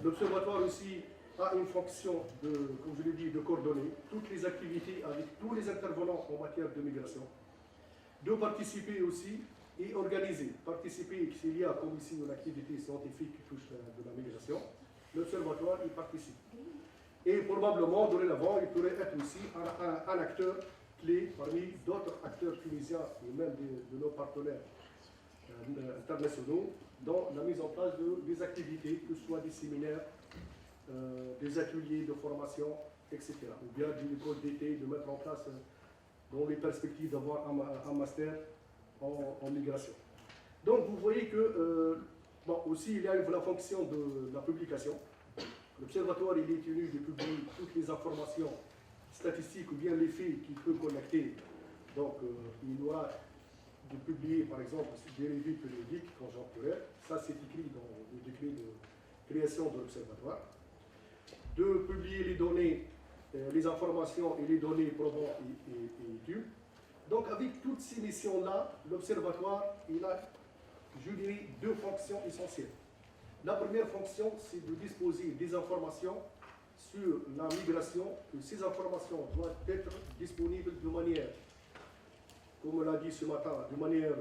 L'Observatoire aussi a une fonction de, comme je l'ai dit, de coordonner toutes les activités avec tous les intervenants en matière de migration, de participer aussi et organiser. Participer, s'il y a comme ici une activité scientifique qui touche de la migration, l'Observatoire y participe. Et probablement, dorénavant, il pourrait être aussi un acteur clé parmi d'autres acteurs tunisiens et même de nos partenaires internationaux dans la mise en place des activités, que ce soit des séminaires, des ateliers de formation, etc. Ou bien d'une école d'été, de mettre en place dans les perspectives d'avoir un master en migration. Donc vous voyez que, bon, aussi il y a la fonction de la publication. L'Observatoire il est tenu de publier toutes les informations statistiques ou bien les faits qu'il peut collecter. Donc il doit de publier par exemple des revues périodiques conjoncturelles. Ça c'est écrit dans le décret de création de l'Observatoire. De publier les données, les informations et les données probantes et utiles. Donc avec toutes ces missions-là, l'Observatoire il a, je dirais, deux fonctions essentielles. La première fonction, c'est de disposer des informations sur la migration, que ces informations doivent être disponibles de manière, comme on l'a dit ce matin, de manière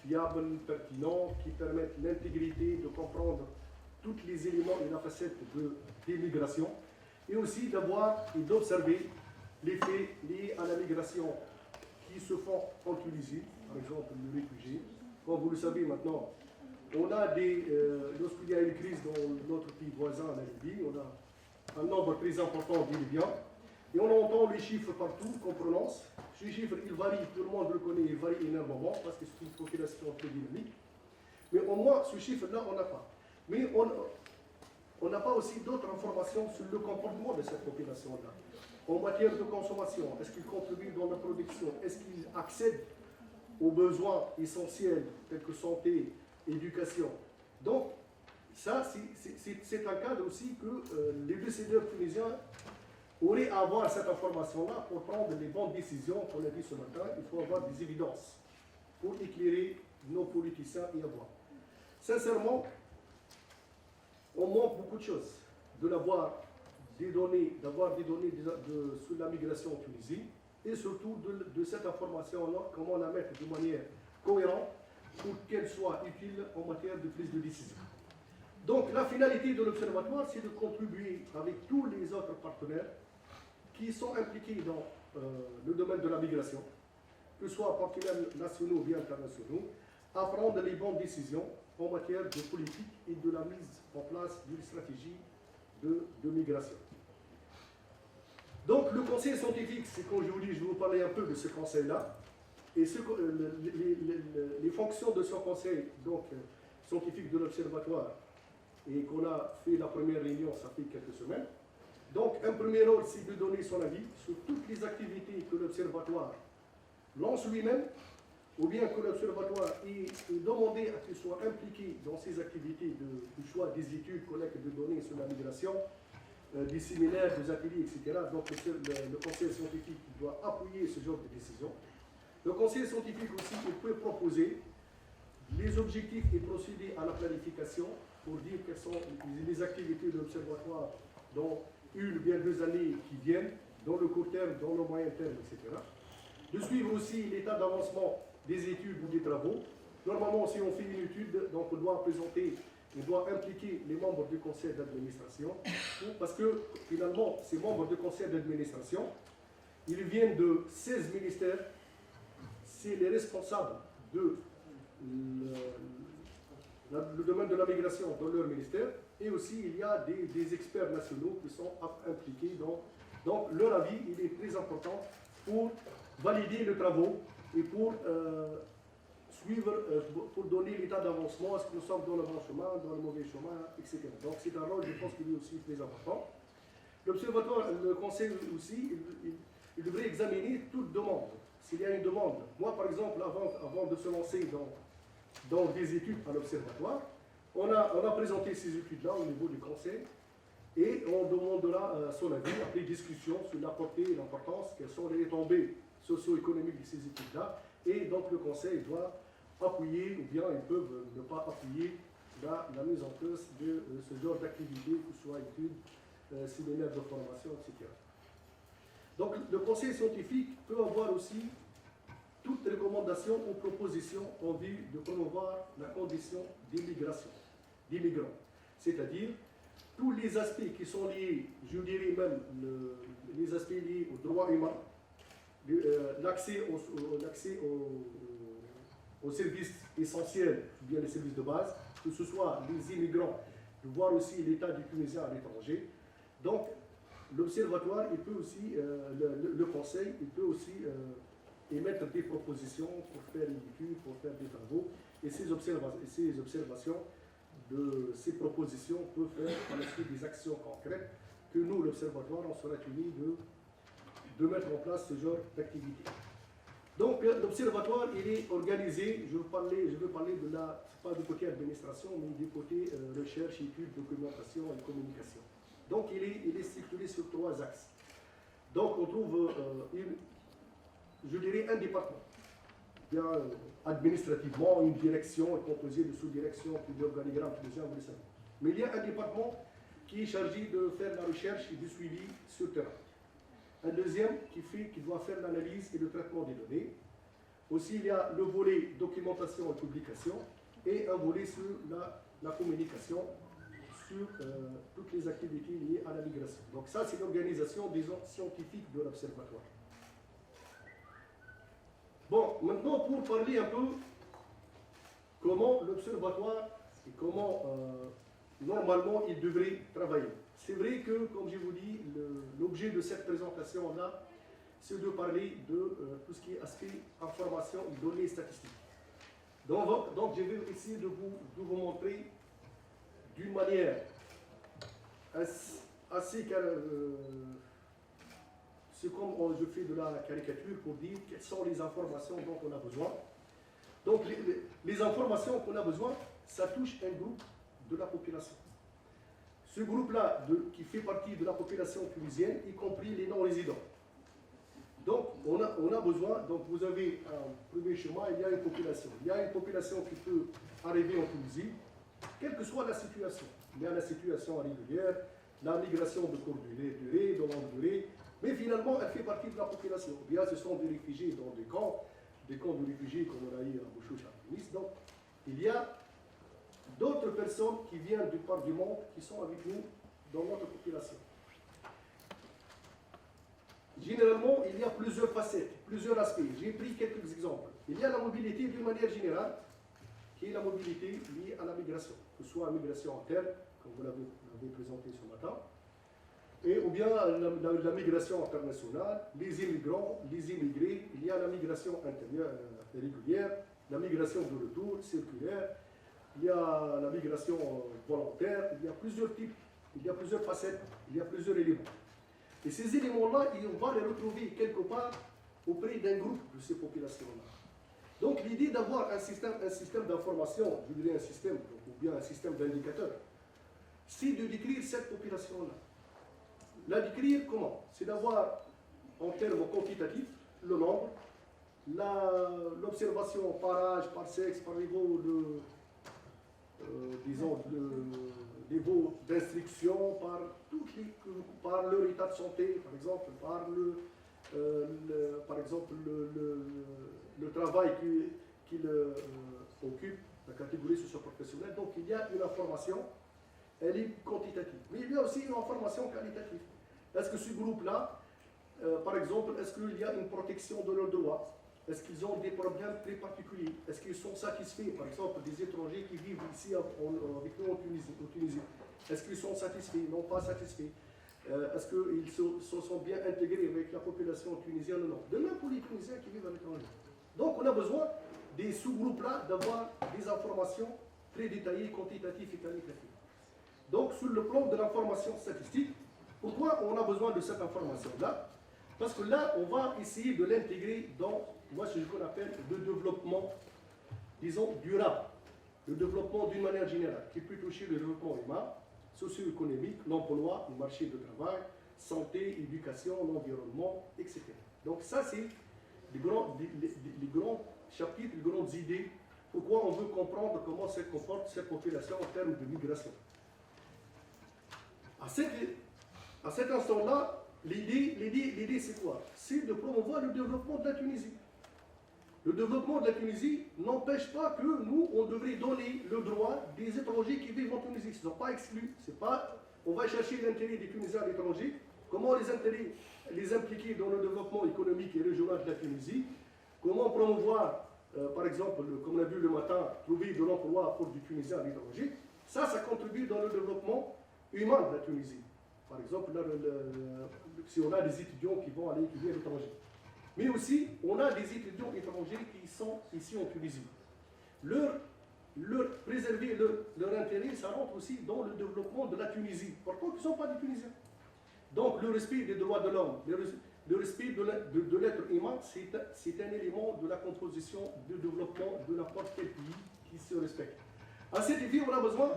fiable, pertinente, qui permettent l'intégrité, de comprendre tous les éléments et la facette des migrations, et aussi d'avoir et d'observer les faits liés à la migration qui se font en Tunisie, par exemple les réfugiés. Comme vous le savez maintenant, on a lorsqu'il y a une crise dans notre pays voisin, la Libye, on a un nombre très important de Libyens, et on entend les chiffres partout qu'on prononce. Ces chiffres, ils varient, tout le monde le connaît, ils varient énormément, parce que c'est une population très dynamique. Mais au moins, ce chiffre-là, on n'a pas. Mais on n'a pas aussi d'autres informations sur le comportement de cette population-là. En matière de consommation, est-ce qu'ils contribuent dans la production? Est-ce qu'ils accèdent aux besoins essentiels tels que santé, éducation? Donc, ça, c'est un cadre aussi que les décideurs tunisiens auraient à avoir cette information-là pour prendre les bonnes décisions. Comme on a dit ce matin, il faut avoir des évidences pour éclairer nos politiciens et avoir. Sincèrement, on manque beaucoup de choses, d'avoir des données sur la migration en Tunisie et surtout de cette information-là, comment la mettre de manière cohérente pour qu'elle soit utile en matière de prise de décision. Donc la finalité de l'Observatoire, c'est de contribuer avec tous les autres partenaires qui sont impliqués dans le domaine de la migration, que ce soit partenaires nationaux ou bien internationaux, à prendre les bonnes décisions en matière de politique et de la mise en place d'une stratégie de migration. Donc le conseil scientifique, c'est comme je vous dis, je vais vous parler un peu de ce conseil-là, et les fonctions de ce conseil donc, scientifique de l'Observatoire, et qu'on a fait la première réunion, ça fait quelques semaines. Donc un premier rôle, c'est de donner son avis sur toutes les activités que l'Observatoire lance lui-même, ou bien que l'Observatoire est demandé à qu'il soit impliqué dans ces activités de choix des études, collecte de données sur la migration, des séminaires, des ateliers, etc. Donc le conseil scientifique doit appuyer ce genre de décision. Le conseil scientifique aussi il peut proposer les objectifs et procéder à la planification pour dire quelles sont les activités de l'Observatoire dans une ou bien 2 années qui viennent, dans le court terme, dans le moyen terme, etc. De suivre aussi l'état d'avancement des études ou des travaux. Normalement, si on fait une étude, donc on doit présenter, on doit impliquer les membres du conseil d'administration, parce que finalement, ces membres du conseil d'administration, ils viennent de 16 ministères, c'est les responsables de le domaine de la migration dans leur ministère, et aussi il y a des experts nationaux qui sont impliqués donc leur avis il est très important pour valider les travaux et pour suivre, pour donner l'état d'avancement, est-ce que nous sommes dans le bon chemin, dans le mauvais chemin, etc. Donc c'est un rôle, je pense, qu'il est aussi très important. L'Observatoire, le Conseil aussi, il devrait examiner toute demande. S'il y a une demande, moi par exemple, avant de se lancer dans des études à l'Observatoire, on a présenté ces études-là au niveau du Conseil et on demandera son avis après discussion sur la portée et l'importance, quelles sont les retombées socio-économiques de ces études-là, et donc le Conseil doit appuyer ou bien ils peuvent ne pas appuyer la mise en place de ce genre d'activité, que ce soit études, séminaires de formation, etc. Donc le conseil scientifique peut avoir aussi toute recommandation ou proposition en vue de promouvoir la condition d'immigration, d'immigrants. C'est-à-dire tous les aspects qui sont liés, je dirais même les aspects liés aux droits humains, l'accès aux services essentiels, ou bien les services de base, que ce soit les immigrants, de voir aussi l'état du Tunisien à l'étranger. Donc, l'Observatoire, il peut aussi, le Conseil, il peut aussi émettre des propositions pour faire une étude, pour faire des travaux, et ces observations, ces propositions peuvent faire par la suite des actions concrètes que nous, l'Observatoire, on sera tenu de mettre en place ce genre d'activité. Donc, l'Observatoire, il est organisé, je veux parler de pas du côté administration, mais du côté recherche, études, documentation et communication. Donc, il est structuré sur 3 axes. Donc, on trouve, je dirais, un département. Bien, administrativement, une direction est composée de sous-directions, puis d'organigrammes, plusieurs, vous le savez. Mais il y a un département qui est chargé de faire la recherche et du suivi sur terrain. Un deuxième qui doit faire l'analyse et le traitement des données. Aussi, il y a le volet documentation et publication et un volet sur la communication sur toutes les activités liées à la migration. Donc ça, c'est l'organisation des scientifiques de l'Observatoire. Bon, maintenant, pour parler un peu comment l'Observatoire et comment normalement il devrait travailler. C'est vrai que, comme je vous dis, l'objet de cette présentation-là, c'est de parler de tout ce qui est aspect information et données statistiques. Donc je vais essayer de vous montrer d'une manière assez c'est comme je fais de la caricature pour dire quelles sont les informations dont on a besoin. Donc les informations qu'on a besoin, ça touche un groupe de la population. Ce groupe-là, qui fait partie de la population tunisienne, y compris les non-résidents. Donc, on a besoin, donc vous avez un premier schéma, il y a une population. Il y a une population qui peut arriver en Tunisie, quelle que soit la situation. Il y a la situation régulière, la migration de courte durée, de longue durée, mais finalement, elle fait partie de la population. Bien, ce sont des réfugiés dans des camps de réfugiés comme on a eu à Bouchoucha, à Tunis. Donc, il y a d'autres personnes qui viennent du part du monde, qui sont avec nous dans notre population. Généralement, il y a plusieurs facettes, plusieurs aspects. J'ai pris quelques exemples. Il y a la mobilité d'une manière générale, qui est la mobilité liée à la migration, que ce soit la migration interne, comme vous l'avez présenté ce matin, ou bien la migration internationale, les immigrants, les immigrés. Il y a la migration intérieure régulière, la migration de retour, circulaire, il y a la migration volontaire, il y a plusieurs types, il y a plusieurs facettes, il y a plusieurs éléments. Et ces éléments-là, on va les retrouver quelque part auprès d'un groupe de ces populations-là. Donc l'idée d'avoir un système d'information, je dirais un système, ou bien un système d'indicateurs, c'est de décrire cette population-là. La décrire comment? C'est d'avoir, en termes quantitatifs, le nombre, l'observation par âge, par sexe, par niveau niveau d'instruction, par leur état de santé, par exemple, le travail qu'il occupe, la catégorie socio-professionnelle. Donc il y a une information, elle est quantitative. Mais il y a aussi une information qualitative. Est-ce que ce groupe-là, par exemple, est-ce qu'il y a une protection de leurs droits? Est-ce qu'ils ont des problèmes très particuliers? Est-ce qu'ils sont satisfaits? Par exemple, des étrangers qui vivent ici avec nous en Tunisie. Est-ce qu'ils sont satisfaits? Non, pas satisfaits. Est-ce qu'ils se sont bien intégrés avec la population tunisienne ou non? De même pour les Tunisiens qui vivent à l'étranger. Donc on a besoin des sous-groupes-là d'avoir des informations très détaillées, quantitatives et qualitatives. Donc sur le plan de l'information statistique, pourquoi on a besoin de cette information-là? Parce que là, on va essayer de l'intégrer dans ce qu'on appelle le développement, disons, durable. Le développement d'une manière générale, qui peut toucher le développement humain, socio-économique, l'emploi, le marché de travail, santé, éducation, l'environnement, etc. Donc ça, c'est les grands chapitres, les grandes idées pourquoi on veut comprendre comment se comporte cette population en termes de migration. À cet instant-là, l'idée c'est quoi? C'est de promouvoir le développement de la Tunisie. Le développement de la Tunisie n'empêche pas que nous, on devrait donner le droit des étrangers qui vivent en Tunisie. Ils ne sont pas exclus. C'est pas, on va chercher l'intérêt des Tunisiens à l'étranger. Comment les impliquer dans le développement économique et régional de la Tunisie? Comment promouvoir, par exemple, comme on a vu le matin, trouver de l'emploi pour des Tunisiens à l'étranger? Ça contribue dans le développement humain de la Tunisie. Par exemple, si on a des étudiants qui vont aller étudier à l'étranger. Mais aussi, on a des étudiants étrangers qui sont ici en Tunisie. Préserver leur intérêt, ça rentre aussi dans le développement de la Tunisie. Pourquoi ils ne sont pas des Tunisiens? Donc, le respect des droits de l'homme, le respect de l'être humain, c'est un élément de la composition, du développement de n'importe quel pays qui se respecte. À cet effet, on a besoin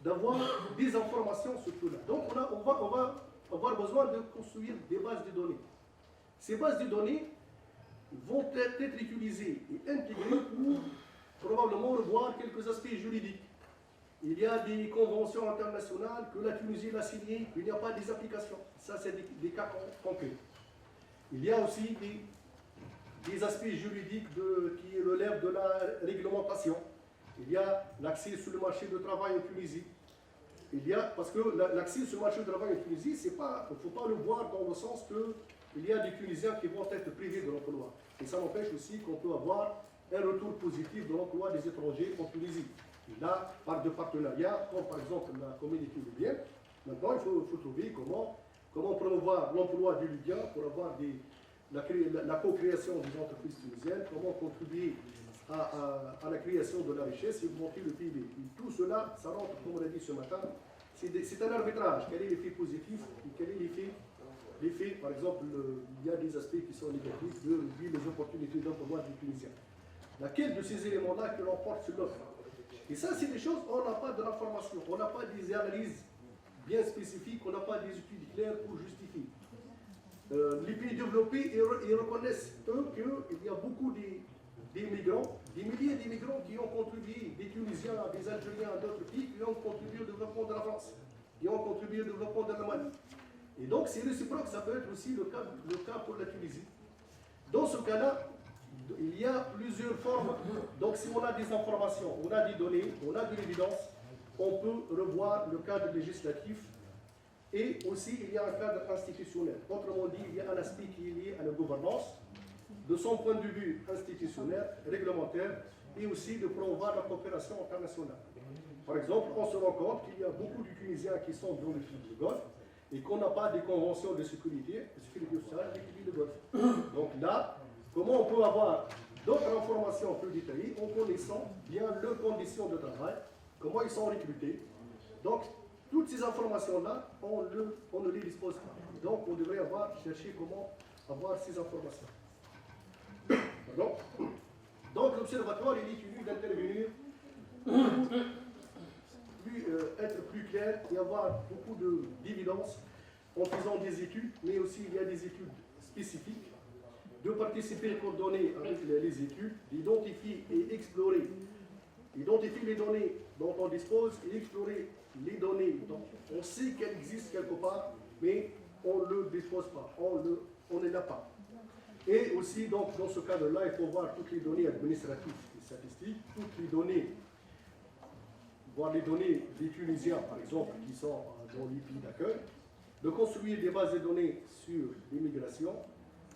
d'avoir des informations sur tout là. Donc, on va avoir besoin de construire des bases de données. Ces bases de données vont être utilisées et intégrées pour probablement revoir quelques aspects juridiques. Il y a des conventions internationales que la Tunisie a signées, il n'y a pas des applications. Ça, c'est des cas concrets. Il y a aussi des aspects juridiques qui relèvent de la réglementation. Il y a l'accès sur le marché du travail en Tunisie. Parce que l'accès sur le marché du travail en Tunisie, il ne faut pas le voir dans le sens qu'il y a des Tunisiens qui vont être privés de l'emploi. Et ça n'empêche aussi qu'on peut avoir un retour positif de l'emploi des étrangers en Tunisie. Et là, par de partenariats, comme par exemple la communauté libyenne, maintenant il faut trouver comment promouvoir l'emploi des Libyens pour avoir la co-création des entreprises tunisiennes, comment contribuer à la création de la richesse et augmenter le PIB. Et tout cela, ça rentre, comme on l'a dit ce matin, c'est un arbitrage. Quel est l'effet positif et quel est l'effet, par exemple, il y a des aspects qui sont négatifs de les opportunités d'emploi des Tunisiens. Laquelle de ces éléments-là que l'on porte sur l'autre? Et ça, c'est des choses, on n'a pas de l'information, on n'a pas des analyses bien spécifiques, on n'a pas des études claires pour justifier. Les pays développés, ils reconnaissent, eux, qu'il y a beaucoup des migrants, des milliers d'immigrants qui ont contribué, des Tunisiens, des Algériens, d'autres pays, qui ont contribué au développement de la France, qui ont contribué au développement de l'Allemagne. Et donc, c'est réciproque, ça peut être aussi le cas pour la Tunisie. Dans ce cas-là, il y a plusieurs formes. Donc, si on a des informations, on a des données, on a de l'évidence, on peut revoir le cadre législatif et aussi il y a un cadre institutionnel. Autrement dit, il y a un aspect qui est lié à la gouvernance, de son point de vue institutionnel, réglementaire, et aussi de promouvoir la coopération internationale. Par exemple, on se rend compte qu'il y a beaucoup de Tunisiens qui sont dans le pays du Golfe et qu'on n'a pas de conventions de sécurité sociale avec le pays du Golfe. Donc là, comment on peut avoir d'autres informations plus détaillées en connaissant bien leurs conditions de travail, comment ils sont recrutés. Donc, toutes ces informations-là, on ne les dispose pas. Donc, on devrait chercher comment avoir ces informations. Pardon. Donc, l'observatoire, il est tenu d'intervenir être plus clair et avoir beaucoup d'évidence en faisant des études, mais aussi il y a des études spécifiques, de participer et coordonner avec les études, d'identifier et explorer, identifier les données dont on dispose et explorer les données dont on sait qu'elles existent quelque part, mais on ne le dispose pas, on ne l'a pas. Et aussi, donc, dans ce cadre-là, il faut voir toutes les données administratives et statistiques, toutes les données, voir les données des Tunisiens, par exemple, qui sont dans les pays d'accueil, de construire des bases de données sur l'immigration,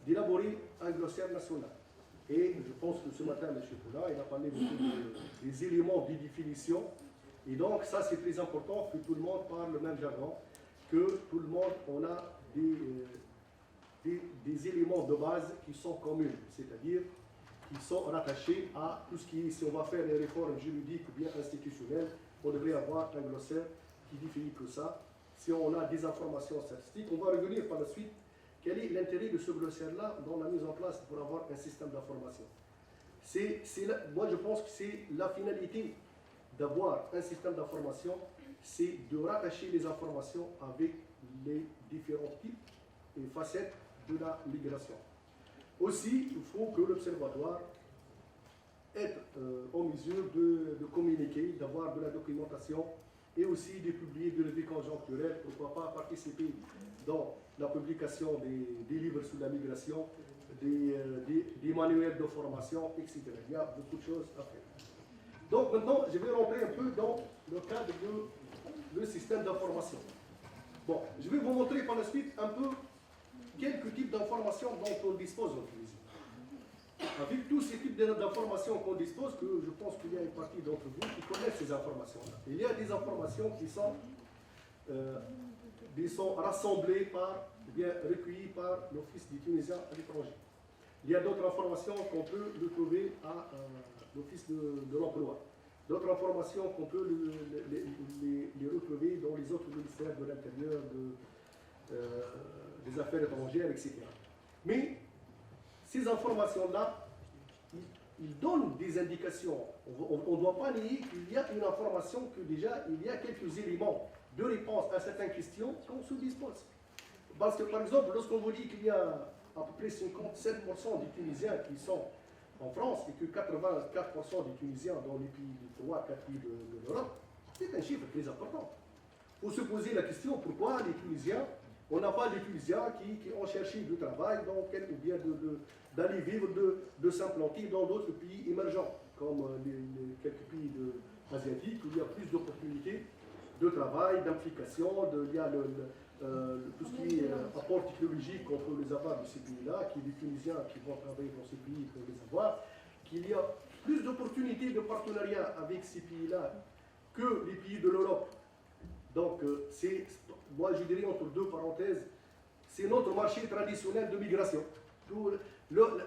d'élaborer un glossaire national. Et je pense que ce matin, M. Poula, il a parlé beaucoup des éléments de définition. Et donc, ça, c'est très important que tout le monde parle le même jargon, que tout le monde, on a des éléments de base qui sont communs, c'est-à-dire qui sont rattachés à tout ce qui est, si on va faire des réformes juridiques ou bien institutionnelles, on devrait avoir un glossaire qui définit tout ça. Si on a des informations statistiques, on va revenir par la suite. Quel est l'intérêt de ce glossaire-là dans la mise en place pour avoir un système d'information? Moi, je pense que c'est la finalité d'avoir un système d'information, c'est de rattacher les informations avec les différents types et facettes de la migration. Aussi, il faut que l'Observatoire être en mesure de communiquer, d'avoir de la documentation et aussi de publier des revues conjoncturelles, pourquoi pas participer dans la publication des livres sur la migration, des manuels de formation, etc. Il y a beaucoup de choses à faire. Donc maintenant, je vais rentrer un peu dans le cadre du système d'information. Bon, je vais vous montrer par la suite un peu quelques types d'informations dont on dispose en Tunisie. Avec tous ces types d'informations qu'on dispose, que je pense qu'il y a une partie d'entre vous qui connaissent ces informations-là. Il y a des informations qui sont rassemblées par, bien recueillies par l'Office des Tunisiens à l'étranger. Il y a d'autres informations qu'on peut retrouver à l'Office de l'emploi. D'autres informations qu'on peut les retrouver dans les autres ministères de l'Intérieur, des Affaires étrangères, etc. Mais ces informations-là, ils donnent des indications. On ne doit pas nier qu'il y a une information, que déjà il y a quelques éléments de réponse à certaines questions qu'on se dispose. Parce que par exemple, lorsqu'on vous dit qu'il y a à peu près 57% des Tunisiens qui sont en France et que 84% des Tunisiens dans les pays, les 3-4 pays de l'Europe, c'est un chiffre très important. Il faut se poser la question pourquoi les Tunisiens, on n'a pas des Tunisiens qui ont cherché du travail ou bien d'aller vivre, de s'implanter dans d'autres pays émergents, comme quelques pays asiatiques où il y a plus d'opportunités de travail, d'implication, il y a tout ce qui est apport technologique qu'on peut les avoir de ces pays-là, qu'il y a des Tunisiens qui vont travailler dans ces pays pour les avoir, qu'il y a plus d'opportunités de partenariat avec ces pays-là que les pays de l'Europe. Donc, moi je dirais entre deux parenthèses, c'est notre marché traditionnel de migration.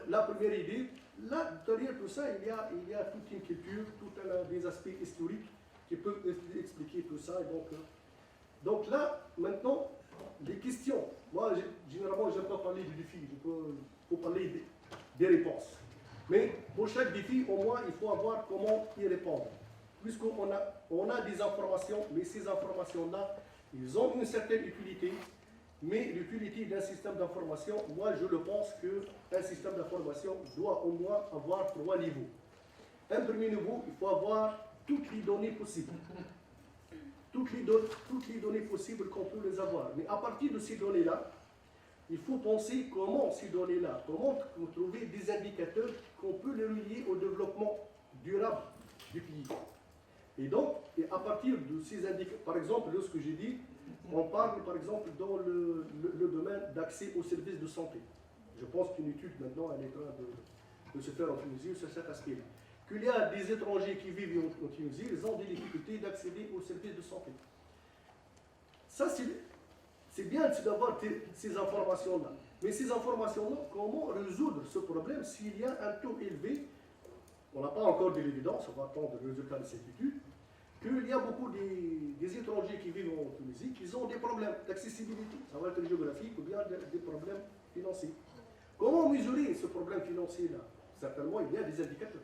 La première idée, là, derrière tout ça, il y a toute une culture, des aspects historiques qui peuvent expliquer tout ça. Donc là, maintenant, les questions. Moi, généralement, je n'aime pas parler du défi, il faut parler des réponses. Mais pour chaque défi, au moins, il faut avoir comment y répondre. Puisqu'on a des informations, mais ces informations-là, ils ont une certaine utilité, mais l'utilité d'un système d'information, moi je le pense qu'un système d'information doit au moins avoir 3 niveaux. Un premier niveau, il faut avoir toutes les données possibles. Toutes les données possibles qu'on peut les avoir. Mais à partir de ces données-là, il faut penser comment ces données-là, comment trouver des indicateurs qu'on peut les relier au développement durable du pays. Et donc, à partir de ces indicateurs, par exemple, lorsque j'ai dit, on parle par exemple dans le domaine d'accès aux services de santé. Je pense qu'une étude maintenant elle est en train de se faire en Tunisie sur cet aspect-là. Qu'il y a des étrangers qui vivent en Tunisie, ils ont des difficultés d'accéder aux services de santé. Ça, c'est bien d'avoir ces informations-là. Mais ces informations-là, comment résoudre ce problème s'il y a un taux élevé? On n'a pas encore de l'évidence, on va attendre le résultat de cette étude, qu'il y a beaucoup des étrangers qui vivent en Tunisie qui ont des problèmes d'accessibilité, ça va être géographique ou bien des problèmes financiers. Comment mesurer ce problème financier-là? Certainement, il y a des indicateurs.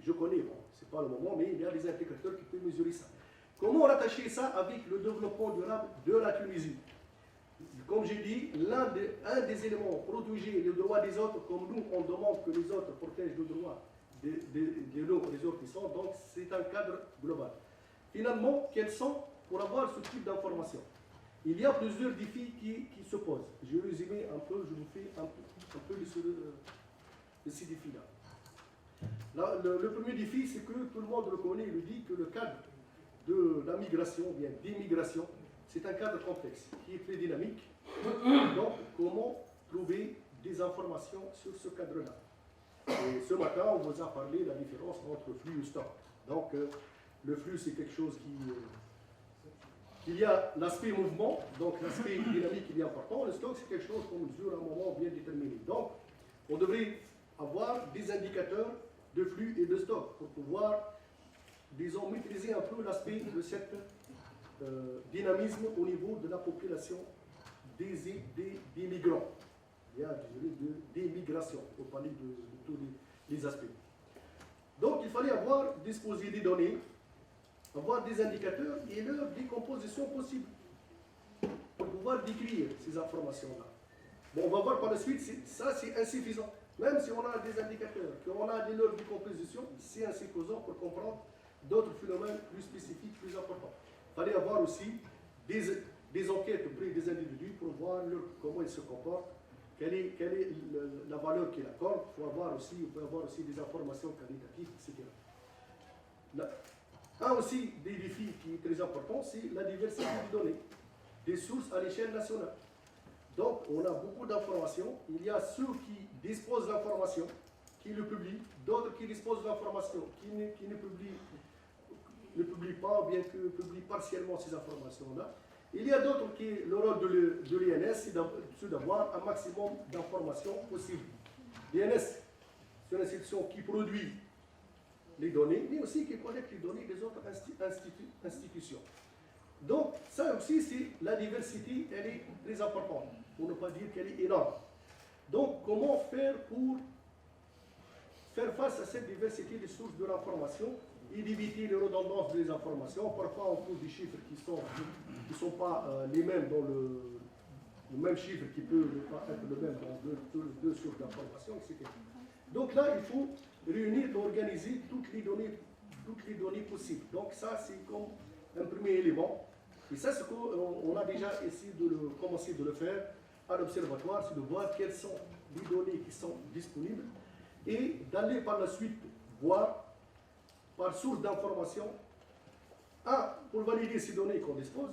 Je connais, bon, ce n'est pas le moment, mais il y a des indicateurs qui peuvent mesurer ça. Comment rattacher ça avec le développement durable de la Tunisie? Comme j'ai dit, un des éléments, protéger les droits des autres, comme nous, on demande que les autres protègent les droits des ressortissants, donc c'est un cadre global. Finalement, quels sont, pour avoir ce type d'information? Il y a plusieurs défis qui se posent. Je vais résumer un peu, je vous fais un peu de ces défis-là. Le premier défi, c'est que tout le monde le connaît, il dit que le cadre de la migration, bien d'immigration, c'est un cadre complexe, qui est très dynamique. Donc, comment trouver des informations sur ce cadre-là? Et ce matin, on vous a parlé de la différence entre flux et stock. Donc, le flux, c'est quelque chose il y a l'aspect mouvement, donc l'aspect dynamique il est important. Le stock, c'est quelque chose qu'on mesure à un moment bien déterminé. Donc, on devrait avoir des indicateurs de flux et de stock pour pouvoir, disons, maîtriser un peu l'aspect de cet dynamisme au niveau de la population des migrants. Il y a des migrations, pour parler de tous les aspects. Donc, il fallait disposer des données, avoir des indicateurs et leur décomposition possible pour pouvoir décrire ces informations-là. Bon, on va voir par la suite, ça c'est insuffisant. Même si on a des indicateurs, qu'on a des normes de composition, c'est insuffisant pour comprendre d'autres phénomènes plus spécifiques, plus importants. Il fallait avoir aussi des enquêtes auprès des individus pour voir comment ils se comportent, quelle est la valeur qu'ils accordent. On peut avoir aussi des informations qualitatives, etc. Un aussi des défis qui est très important, c'est la diversité des données, des sources à l'échelle nationale. Donc, on a beaucoup d'informations. Il y a ceux qui disposent d'informations, qui le publient, d'autres qui disposent d'informations, qui ne publient pas, ou bien qui publient partiellement ces informations-là. Il y a d'autres qui, le rôle de l'INS, c'est d'avoir un maximum d'informations possibles. L'INS, c'est une institution qui produit les données, mais aussi qui collecte les données des autres institutions. Donc, ça aussi, c'est la diversité, elle est très importante, pour ne pas dire qu'elle est énorme. Donc, comment faire pour faire face à cette diversité des sources de l'information et d'éviter les redondances des informations? Parfois, on trouve des chiffres qui ne sont pas les mêmes dans le même chiffre qui peut pas être le même dans deux sources d'information, etc. Donc là, il faut réunir et organiser toutes les données possibles. Donc ça, c'est comme un premier élément. Et ça, c'est ce qu'on a déjà essayé de commencer de le faire à l'observatoire, c'est de voir quelles sont les données qui sont disponibles et d'aller par la suite voir par source d'information, pour valider ces données qu'on dispose,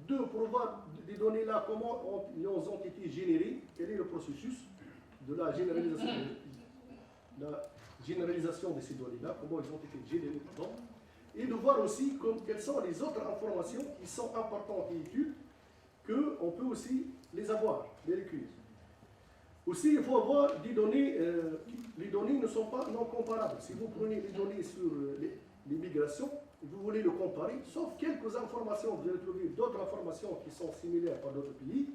deux, pour voir des données-là, comment elles ont été générées, quel est le processus de la généralisation de ces données-là, comment elles ont été générées, pardon, et de voir aussi quelles sont les autres informations qui sont importantes et utiles, qu'on peut aussi les avoir, les recueillir. Aussi, il faut avoir des données, les données ne sont pas non comparables. Si vous prenez les données sur l'immigration, vous voulez le comparer, sauf quelques informations, vous allez trouver d'autres informations qui sont similaires par d'autres pays,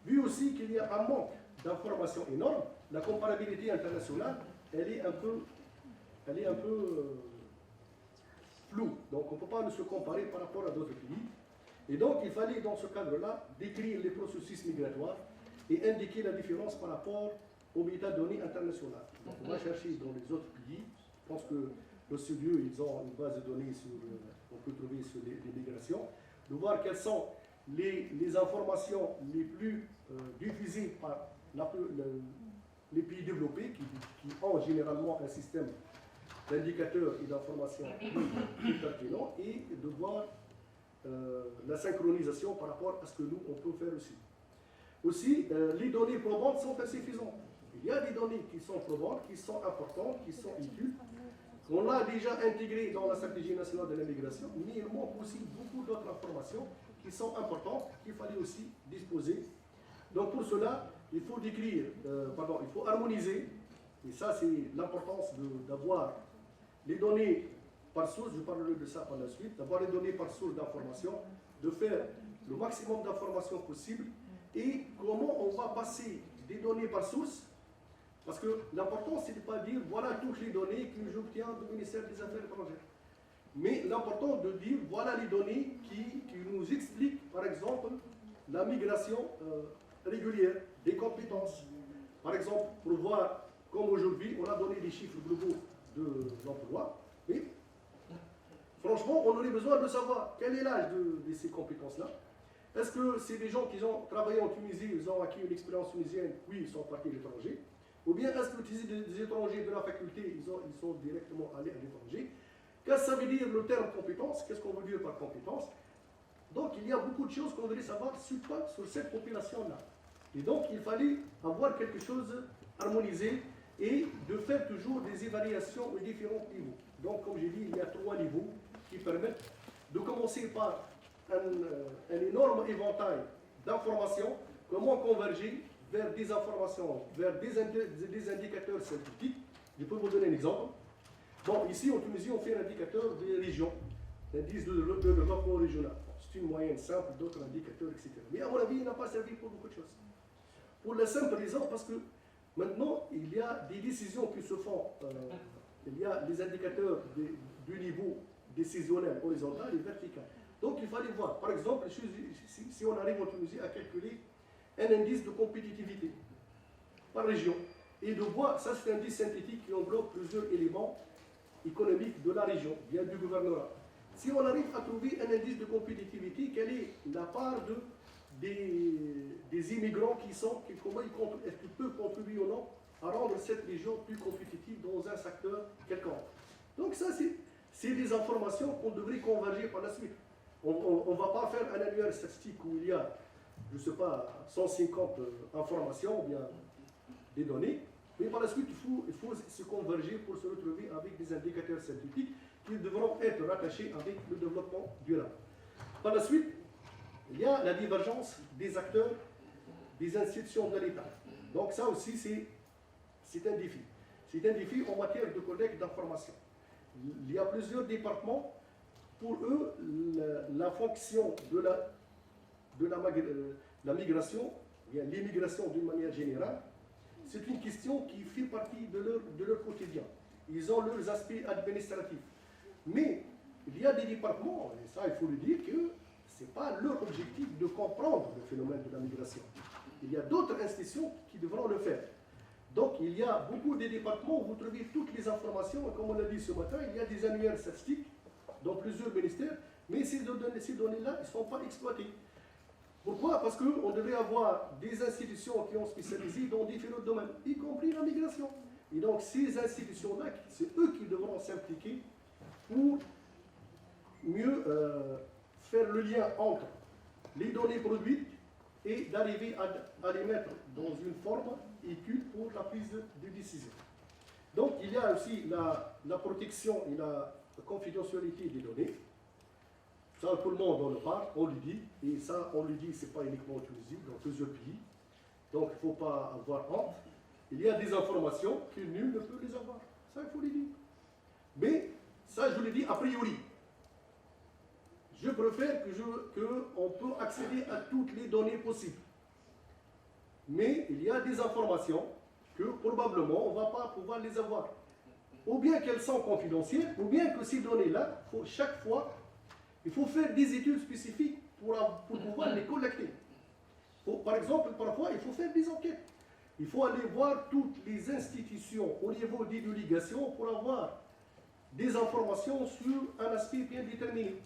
vu aussi qu'il y a un manque d'informations énorme, la comparabilité internationale, elle est un peu floue. Donc on ne peut pas se comparer par rapport à d'autres pays. Et donc il fallait dans ce cadre-là décrire les processus migratoires et indiquer la différence par rapport aux métadonnées internationales. Donc on va chercher dans les autres pays. Je pense que le studio, ils ont une base de données qu'on peut trouver sur les migrations, de voir quelles sont les informations les plus diffusées par les pays développés qui ont généralement un système d'indicateurs et d'informations plus pertinents, et de voir la synchronisation par rapport à ce que nous, on peut faire aussi. Aussi, les données probantes sont insuffisantes. Il y a des données qui sont probantes, qui sont importantes, qui sont utiles. On l'a déjà intégré dans la stratégie nationale de l'immigration, mais il manque aussi beaucoup d'autres informations qui sont importantes, qu'il fallait aussi disposer. Donc pour cela, il faut il faut harmoniser, et ça c'est l'importance d'avoir les données par source, je parlerai de ça par la suite, d'avoir les données par source d'information, de faire le maximum d'informations possible, et comment on va passer des données par source. Parce que l'important, c'est de ne pas dire voilà toutes les données que j'obtiens du ministère des Affaires étrangères. Mais l'important de dire voilà les données qui nous expliquent, par exemple, la migration régulière, des compétences. Par exemple, pour voir, comme aujourd'hui, on a donné des chiffres globaux de l'emploi, mais franchement, on aurait besoin de savoir quel est l'âge de ces compétences-là. Est-ce que c'est des gens qui ont travaillé en Tunisie, ils ont acquis une expérience tunisienne, oui, ils sont partis à l'étranger? Ou bien est-ce que des étrangers de la faculté, ils sont directement allés à l'étranger? Qu'est-ce que ça veut dire le terme compétence? Qu'est-ce qu'on veut dire par compétence? Donc il y a beaucoup de choses qu'on voudrait savoir sur cette population-là. Et donc il fallait avoir quelque chose harmonisé et de faire toujours des évaluations aux différents niveaux. Donc comme j'ai dit, il y a 3 niveaux qui permettent de commencer par un énorme éventail d'informations, comment converger vers des informations, vers des indicateurs scientifiques. Je peux vous donner un exemple. Bon, ici en Tunisie, on fait un indicateur des régions, l'indice de développement régional. C'est une moyenne simple, d'autres indicateurs, etc. Mais à mon avis, il n'a pas servi pour beaucoup de choses. Pour la simple raison, parce que maintenant, il y a des décisions qui se font. Il y a les indicateurs du niveau décisionnel horizontal et vertical. Donc il fallait voir, par exemple, si on arrive en Tunisie à calculer un indice de compétitivité par région. et de voir, ça c'est un indice synthétique qui englobe plusieurs éléments économiques de la région, bien du gouvernorat. Si on arrive à trouver un indice de compétitivité, quelle est la part des immigrants comment est-ce qu'ils peuvent contribuer ou non à rendre cette région plus compétitive dans un secteur quelconque. Donc ça, c'est des informations qu'on devrait converger par la suite. On ne va pas faire un annuaire statistique où il y a, je ne sais pas, 150 informations ou bien des données, mais par la suite, il faut se converger pour se retrouver avec des indicateurs scientifiques qui devront être rattachés avec le développement durable. Par la suite, il y a la divergence des acteurs, des institutions de l'État. Donc ça aussi, c'est un défi. C'est un défi en matière de collecte d'informations. Il y a plusieurs départements. Pour eux, la fonction de la migration, l'immigration d'une manière générale, c'est une question qui fait partie de leur quotidien. Ils ont leurs aspects administratifs. Mais il y a des départements, et ça il faut le dire, que ce n'est pas leur objectif de comprendre le phénomène de la migration. Il y a d'autres institutions qui devront le faire. Donc il y a beaucoup de départements où vous trouvez toutes les informations, et comme on l'a dit ce matin, il y a des annuaires statistiques dans plusieurs ministères, mais ces données-là ne sont pas exploitées. Pourquoi? Parce qu'on devrait avoir des institutions qui ont spécialisé dans différents domaines, y compris la migration. Et donc ces institutions-là, c'est eux qui devront s'impliquer pour mieux faire le lien entre les données produites et d'arriver à les mettre dans une forme utile pour la prise de décision. Donc il y a aussi la protection et la confidentialité des données. Ça, tout le monde en parle, on le dit, et ça, on le dit, ce n'est pas uniquement en Tunisie, dans plusieurs pays. Donc il ne faut pas avoir honte. Il y a des informations que nul ne peut les avoir. Ça, il faut le dire. Mais, ça, je le dis a priori. Je préfère qu'on peut accéder à toutes les données possibles. Mais il y a des informations que probablement on ne va pas pouvoir les avoir. Ou bien qu'elles sont confidentielles, ou bien que ces données-là, chaque fois, il faut faire des études spécifiques pour pouvoir les collecter. Par exemple, parfois, il faut faire des enquêtes. Il faut aller voir toutes les institutions au niveau des délégations pour avoir des informations sur un aspect bien déterminé.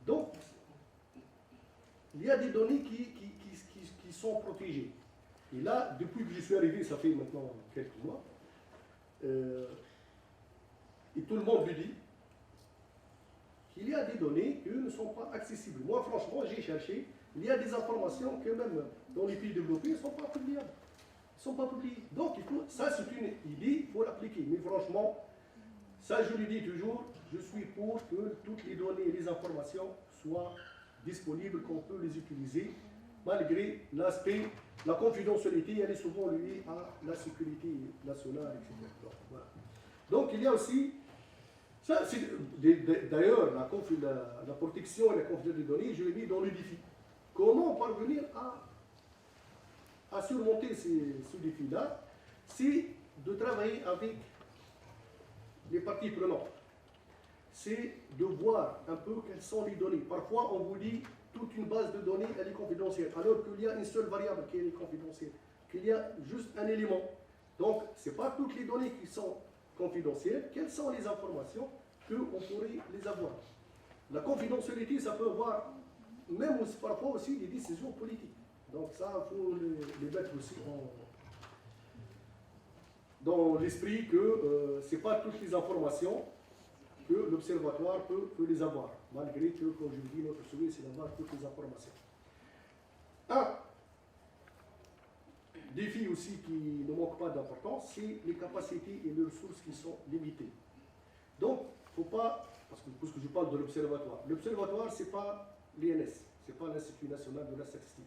Donc, il y a des données qui sont protégées. Et là, depuis que je suis arrivé, ça fait maintenant quelques mois, et tout le monde me dit qu'il y a des données qui ne sont pas accessibles. Moi, franchement, j'ai cherché. Il y a des informations que même dans les pays développés ne sont pas publiables. Ils ne sont pas publiés. Donc, ça, c'est une idée, il faut l'appliquer. Mais franchement, ça, je le dis toujours, je suis pour que toutes les données et les informations soient disponibles, qu'on peut les utiliser, malgré l'aspect, la confidentialité, elle est souvent liée à la sécurité nationale, etc. Donc, il y a aussi, d'ailleurs, la protection et la confidentialité des données, je l'ai mis dans le défi. Comment parvenir à surmonter ce défi-là? C'est de travailler avec les parties prenantes. C'est de voir un peu quelles sont les données. Parfois, on vous dit toute une base de données, elle est confidentielle, alors qu'il y a une seule variable qui est confidentielle, qu'il y a juste un élément. Donc, ce n'est pas toutes les données qui sont confidentielles. Quelles sont les informations qu'on pourrait les avoir? La confidentialité, ça peut avoir même parfois aussi des décisions politiques. Donc ça, il faut les mettre aussi dans l'esprit que ce n'est pas toutes les informations que l'Observatoire peut les avoir, malgré que, comme je vous dis, notre souhait, c'est d'avoir toutes les informations. Un défi aussi qui ne manque pas d'importance, c'est les capacités et les ressources qui sont limitées. Donc, il ne faut pas, parce que je parle de l'Observatoire, l'Observatoire, ce n'est pas l'INS, ce n'est pas l'Institut national de la statistique.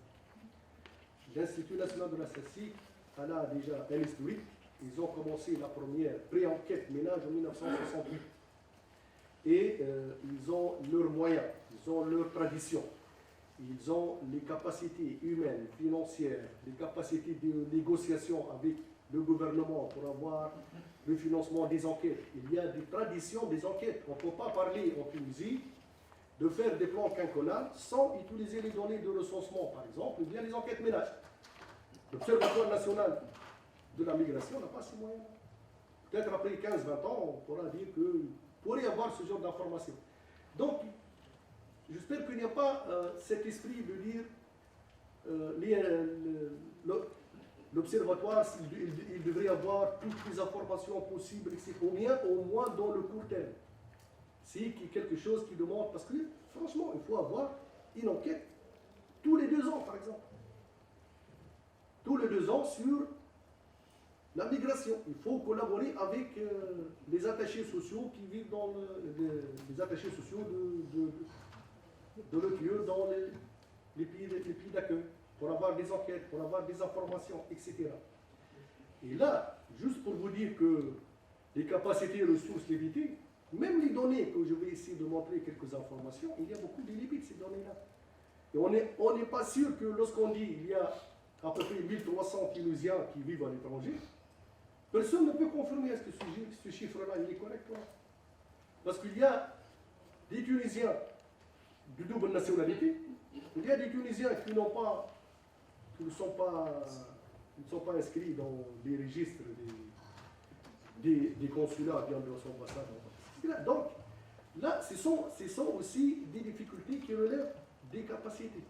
L'Institut national de la statistique, elle a déjà un historique. Ils ont commencé la première pré-enquête ménage en 1968. Et ils ont leurs moyens, ils ont leurs traditions, ils ont les capacités humaines, financières, les capacités de négociation avec le gouvernement pour avoir le financement des enquêtes. Il y a des traditions des enquêtes. On ne peut pas parler en Tunisie de faire des plans quinquennales sans utiliser les données de recensement, par exemple, ou bien les enquêtes ménage. L'Observatoire national de la migration n'a pas ces moyens. Peut-être après 15-20 ans, on pourra dire qu'il pourrait y avoir ce genre d'information. Donc, j'espère qu'il n'y a pas cet esprit de dire l'observatoire, il devrait avoir toutes les informations possibles, etc. Au moins dans le court terme. C'est quelque chose qui demande, parce que franchement, il faut avoir une enquête tous les 2 ans, par exemple. Tous les 2 ans sur la migration. Il faut collaborer avec les attachés sociaux qui vivent dans les attachés sociaux de l'OTE dans les pays d'accueil, pour avoir des enquêtes, pour avoir des informations, etc. Et là, juste pour vous dire que les capacités et ressources limitées, même les données, que je vais essayer de montrer quelques informations, il y a beaucoup de limites ces données-là. Et on n'est pas sûr que lorsqu'on dit qu'il y a à peu près 1300 Tunisiens qui vivent à l'étranger, personne ne peut confirmer est-ce que ce chiffre-là il est correct ou pas. Parce qu'il y a des Tunisiens de double nationalité, il y a des Tunisiens qui ne sont pas inscrits dans les registres des consulats, bien de l'ambassade. Donc, là, ce sont aussi des difficultés qui relèvent des capacités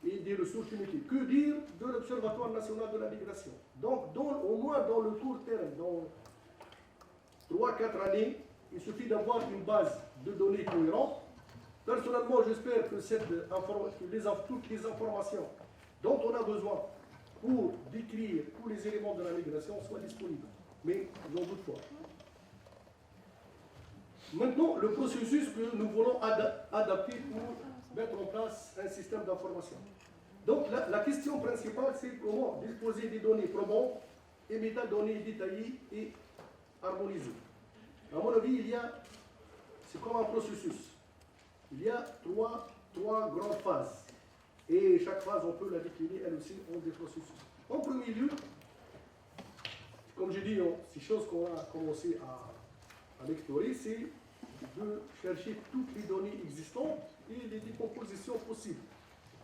et des ressources limitées. Que dire de l'Observatoire national de la migration? Donc, au moins dans le court terme, dans 3-4 années, il suffit d'avoir une base de données cohérente. Personnellement, j'espère que toutes les informations dont on a besoin pour décrire tous les éléments de la migration soient disponibles. Mais j'en doute pas. Maintenant, le processus que nous voulons adapter pour mettre en place un système d'information. Donc, la question principale, c'est comment disposer des données probantes et métadonnées détaillées et harmonisées. À mon avis, c'est comme un processus. Il y a trois grandes phases. Et chaque phase, on peut la décliner, elle aussi, en des processus. En premier lieu, comme je dis, ces choses qu'on a commencé à explorer, c'est de chercher toutes les données existantes et les décompositions possibles.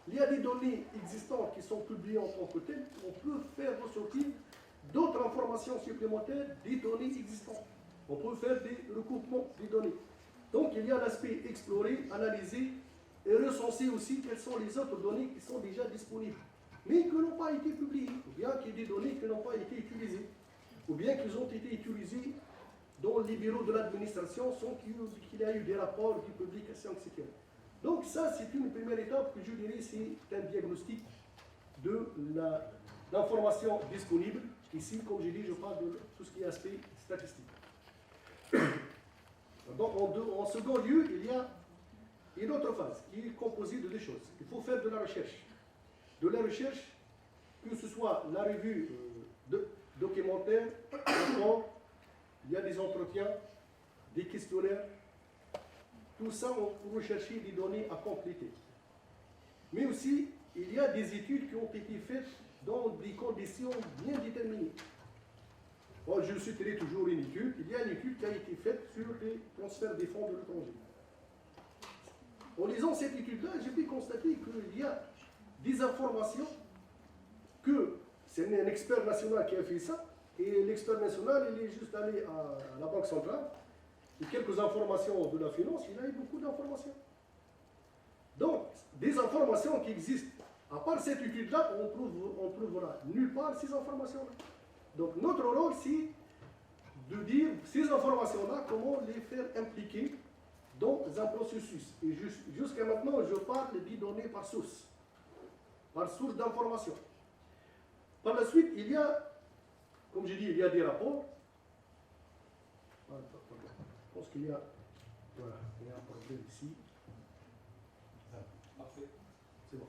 Il y a des données existantes qui sont publiées en tant que telles. On peut faire ressortir d'autres informations supplémentaires des données existantes. On peut faire des recoupements des données. Donc il y a l'aspect explorer, analyser et recenser aussi quelles sont les autres données qui sont déjà disponibles, mais qui n'ont pas été publiées, ou bien qu'il y ait des données qui n'ont pas été utilisées, ou bien qu'ils ont été utilisées dans les bureaux de l'administration sans qu'il y ait eu des rapports, des publications, etc. Donc ça, c'est une première étape que je dirais, c'est un diagnostic de l'information disponible. Ici, comme j'ai dit, je parle de tout ce qui est aspect statistique. Donc, en second lieu, il y a une autre phase qui est composée de 2 choses. Il faut faire de la recherche. De la recherche, que ce soit la revue documentaire, il y a des entretiens, des questionnaires. Tout ça, on peut rechercher des données à compléter. Mais aussi, il y a des études qui ont été faites dans des conditions bien déterminées. Bon, je citerai toujours une étude. Il y a une étude qui a été faite sur les transferts des fonds de l'étranger. En lisant cette étude-là, j'ai pu constater qu'il y a des informations que c'est un expert national qui a fait ça, et l'expert national, il est juste allé à la Banque centrale, et quelques informations de la finance, il a eu beaucoup d'informations. Donc, des informations qui existent. À part cette étude-là, on trouvera nulle part ces informations-là. Donc, notre rôle, c'est de dire ces informations-là, comment les faire impliquer dans un processus. Et jusqu'à maintenant, je parle des données par source d'information. Par la suite, il y a, comme je dis, il y a des rapports. Je pense qu'il y a un problème ici. Parfait. C'est bon.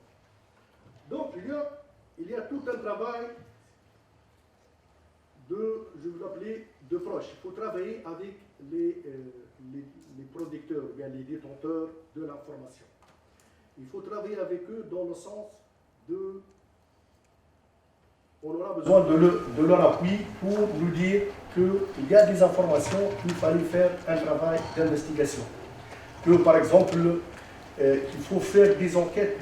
Donc, il y a tout un travail je vous l'appelais, de proche. Il faut travailler avec les producteurs, ou bien les détenteurs de l'information. Il faut travailler avec eux dans le sens de... On aura besoin de leur appui pour nous dire qu'il y a des informations qu'il fallait faire un travail d'investigation. Que, par exemple, il faut faire des enquêtes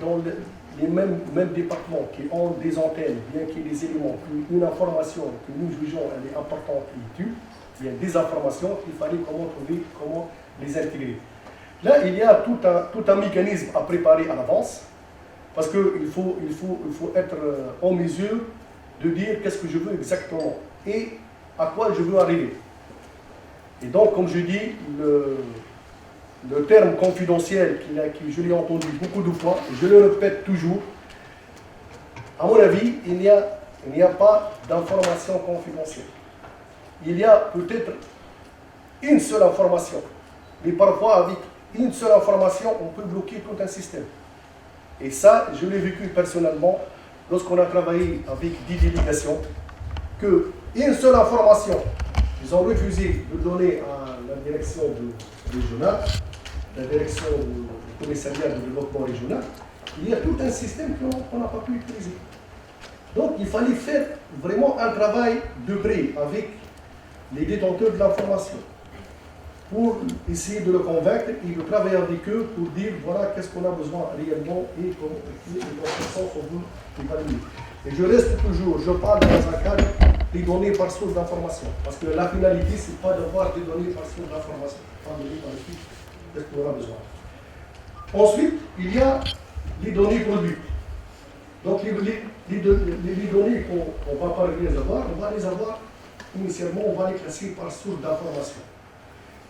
les mêmes départements qui ont des antennes, bien qu'il y ait des éléments, une information que nous jugeons elle est importante et utile, il y a des informations qu'il fallait comment les intégrer. Là, il y a tout un mécanisme à préparer à l'avance, parce qu'il faut être en mesure de dire qu'est-ce que je veux exactement et à quoi je veux arriver. Et donc, comme je dis, le terme confidentiel, je l'ai entendu beaucoup de fois, je le répète toujours, à mon avis, il n'y a pas d'information confidentielle. Il y a peut-être une seule information, mais parfois avec une seule information, on peut bloquer tout un système. Et ça, je l'ai vécu personnellement lorsqu'on a travaillé avec 10 délégations, qu'une seule information, ils ont refusé de donner à la direction régionale, la direction du commissariat de développement régional, il y a tout un système qu'on n'a pas pu utiliser. Donc il fallait faire vraiment un travail de près avec les détenteurs de l'information pour essayer de le convaincre et de travailler avec eux pour dire voilà qu'est-ce qu'on a besoin réellement et dans quel sens on veut évaluer. Et je reste toujours, je parle dans un cadre des données par source d'information, parce que la finalité, ce n'est pas d'avoir des données par source d'information, pas donner par la suite qu'est-ce qu'on aura besoin. Ensuite, il y a les données produites. Donc les données qu'on va pas les avoir, on va les avoir initialement, on va les classer par source d'information.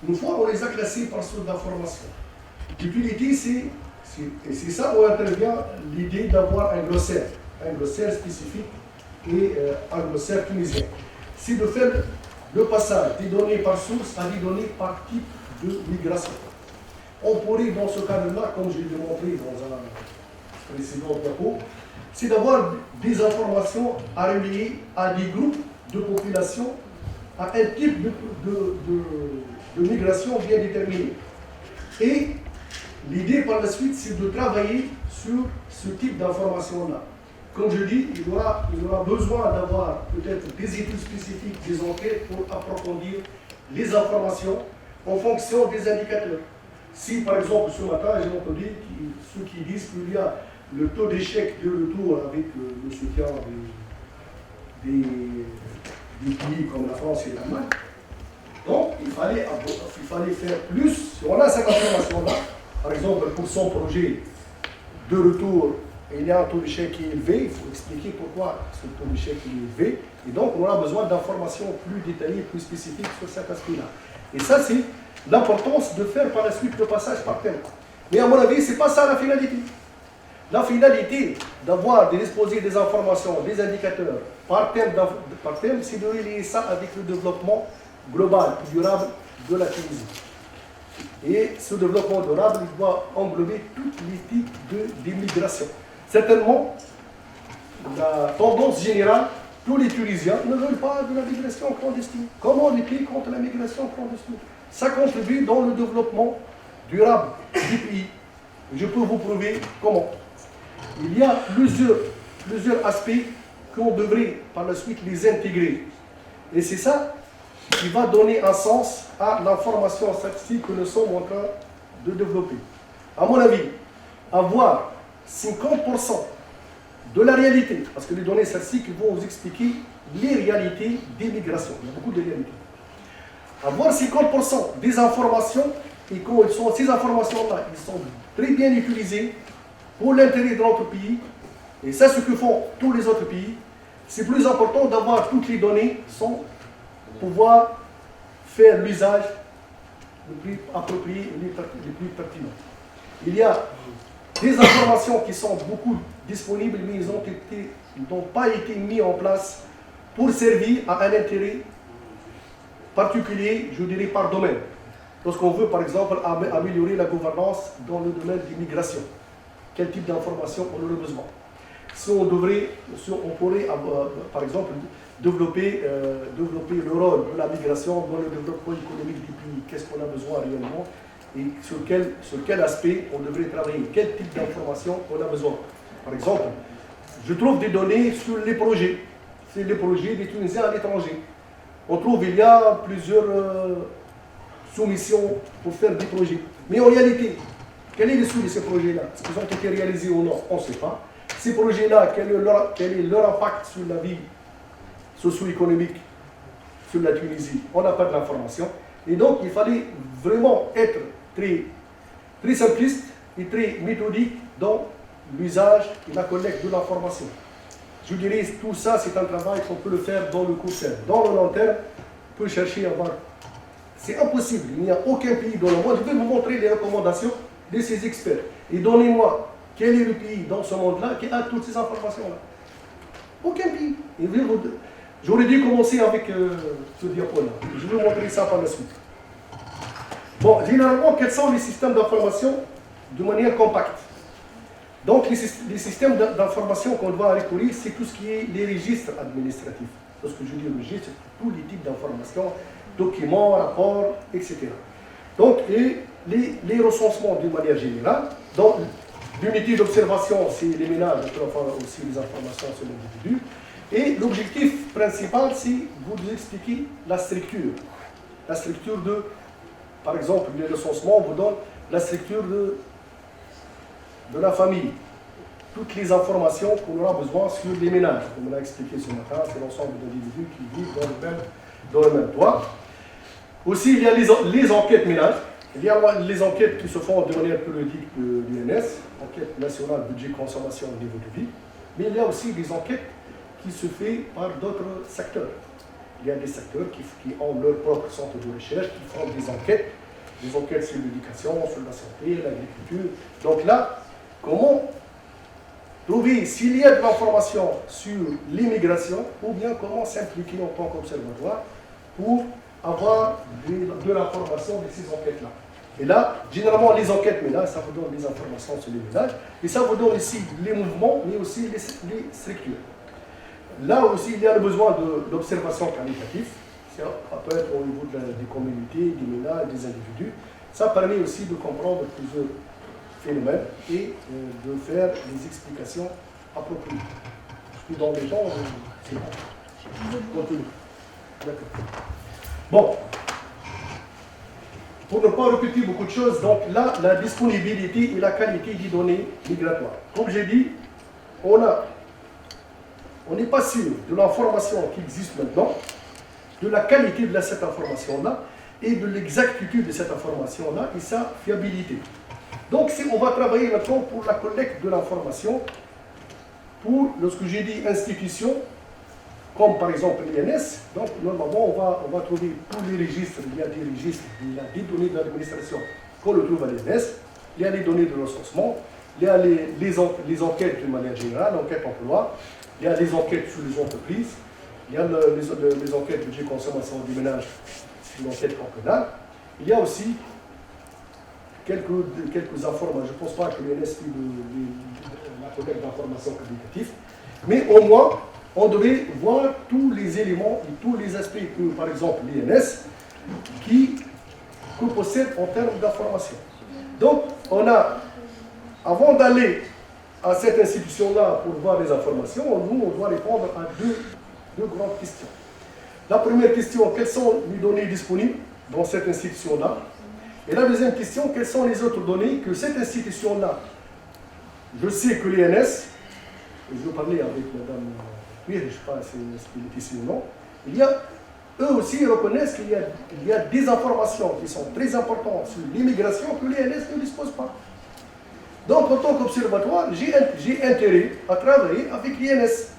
Une fois on les a classés par source d'information, l'utilité c'est ça où intervient l'idée d'avoir un glossaire spécifique et un glossaire tunisien. C'est de faire le passage des données par source à des données par type de migration. On pourrait dans ce cadre-là, comme je l'ai montré dans un précédent diapo, c'est d'avoir des informations à relier à des groupes de population, à un type de migration bien déterminé. Et l'idée par la suite, c'est de travailler sur ce type d'informations-là. Comme je dis, il y aura besoin d'avoir peut-être des études spécifiques, des enquêtes pour approfondir les informations en fonction des indicateurs. Si par exemple ce matin j'ai entendu ceux qui disent qu'il y a le taux d'échec de retour avec le soutien des pays comme la France et l'Allemagne, donc il fallait faire plus. Si on a cette information-là, par exemple pour son projet de retour, il y a un taux d'échec qui est élevé, il faut expliquer pourquoi ce taux d'échec est élevé, et donc on a besoin d'informations plus détaillées, plus spécifiques sur cet aspect-là. Et ça, c'est l'importance de faire par la suite le passage par thème. Mais à mon avis, ce n'est pas ça la finalité. La finalité de disposer des informations, des indicateurs par thème, c'est de relier ça avec le développement global et durable de la Tunisie. Et ce développement durable, il doit englober tous les types d'immigration. Certainement, la tendance générale, tous les Tunisiens ne veulent pas de la migration clandestine. Comment lutter contre la migration clandestine? Ça contribue dans le développement durable du pays. Je peux vous prouver comment. Il y a plusieurs aspects qu'on devrait par la suite les intégrer. Et c'est ça qui va donner un sens à l'information statistique que nous sommes en train de développer. À mon avis, avoir 50% de la réalité, parce que les données statistiques vont vous expliquer les réalités des migrations. Il y a beaucoup de réalités. Avoir 50% des informations, et quand ces informations-là, ils sont très bien utilisées pour l'intérêt de notre pays, et c'est ce que font tous les autres pays, c'est plus important d'avoir toutes les données sans pouvoir faire l'usage le plus approprié et le plus pertinent. Il y a des informations qui sont beaucoup disponibles, mais ils n'ont pas été mis en place pour servir à un intérêt particulier, je dirais par domaine. Lorsqu'on veut, par exemple, améliorer la gouvernance dans le domaine des migrations, quel type d'informations on aurait besoin? Si on pourrait, par exemple, développer le rôle de la migration dans le développement économique du pays, qu'est-ce qu'on a besoin réellement et sur quel aspect on devrait travailler, quel type d'informations on a besoin. Par exemple, je trouve des données sur les projets. C'est les projets des Tunisiens à l'étranger. On trouve il y a plusieurs soumissions pour faire des projets. Mais en réalité, quel est le sous de ces projets-là? Est-ce qu'ils ont été réalisés ou non? On ne sait pas. ces projets-là, quel est leur impact sur la vie socio-économique sur la Tunisie, on n'a pas de l'information. Et donc, il fallait vraiment être très, très simpliste et très méthodique dans l'usage et la collecte de l'information. Je dirais, tout ça, c'est un travail qu'on peut le faire dans le court terme. Dans le long terme, on peut chercher à voir. C'est impossible, il n'y a aucun pays dans le monde. Je vais vous montrer les recommandations de ces experts. Et donnez-moi quel est le pays dans ce monde-là qui a toutes ces informations-là. Aucun pays. J'aurais dû commencer avec ce diapo-là. Je vais vous montrer ça par la suite. Bon, généralement, quels sont les systèmes d'information de manière compacte? Donc, les systèmes d'information qu'on doit recourir, c'est tout ce qui est les registres administratifs. Lorsque je dis registre, c'est tous les types d'informations, documents, rapports, etc. Donc, les recensements d'une manière générale. Donc, l'unité d'observation, c'est les ménages, on peut avoir aussi les informations sur l'individu. Et l'objectif principal, c'est vous expliquer la structure. La structure de, par exemple, les recensements vous donnent la structure de la famille. Toutes les informations qu'on aura besoin sur les ménages. Comme on l'a expliqué ce matin, c'est l'ensemble d'individus qui vivent dans le même toit. Aussi, il y a les enquêtes ménages. Il y a les enquêtes qui se font de manière périodique de l'INS, enquête nationale budget consommation au niveau de vie. Mais il y a aussi des enquêtes qui se font par d'autres secteurs. Il y a des secteurs qui ont leur propre centre de recherche, qui font des enquêtes sur l'éducation, sur la santé, l'agriculture. Donc là, comment trouver s'il y a de l'information sur l'immigration ou bien comment s'impliquer en tant qu'observatoire pour avoir de l'information de ces enquêtes-là. Et là, généralement, les enquêtes ménages, ça vous donne des informations sur les ménages, et ça vous donne aussi les mouvements, mais aussi les structures. Là aussi, il y a le besoin d'observation qualitative. Ça peut être au niveau des communautés, des ménages, des individus. Ça permet aussi de comprendre plusieurs phénomènes et de faire des explications appropriées. Parce que dans les temps, c'est bon. Continue. D'accord. Bon. Pour ne pas répéter beaucoup de choses, donc là, la disponibilité et la qualité des données migratoires. Comme j'ai dit, on n'est pas sûr de l'information qui existe maintenant, de la qualité de cette information-là et de l'exactitude de cette information-là et sa fiabilité. Donc, on va travailler maintenant pour la collecte de l'information, pour, lorsque j'ai dit institutions, comme par exemple l'INS, donc normalement on va trouver tous les registres, il y a des registres, il y a des données de l'administration qu'on le trouve à l'INS, il y a les données de recensement, il y a les enquêtes d'une manière générale, l'enquête emploi, il y a les enquêtes sur les entreprises, il y a les enquêtes budget consommation des ménages, c'est l'enquête cantonale, il y a aussi quelques informations, je ne pense pas que l'INS fait la collecte d'informations qualitatives, mais au moins, on devait voir tous les éléments et tous les aspects que, par exemple, l'INS, que possède en termes d'information. Donc, avant d'aller à cette institution-là pour voir les informations, nous, on doit répondre à deux grandes questions. La première question, quelles sont les données disponibles dans cette institution-là? Et la deuxième question, quelles sont les autres données que cette institution-là, je sais que l'INS, je vais parler avec Mme je ne sais pas si elle est ici ou non, eux aussi ils reconnaissent qu'il y a des informations qui sont très importantes sur l'immigration que l'INS ne dispose pas. Donc en tant qu'observatoire, j'ai intérêt à travailler avec l'INS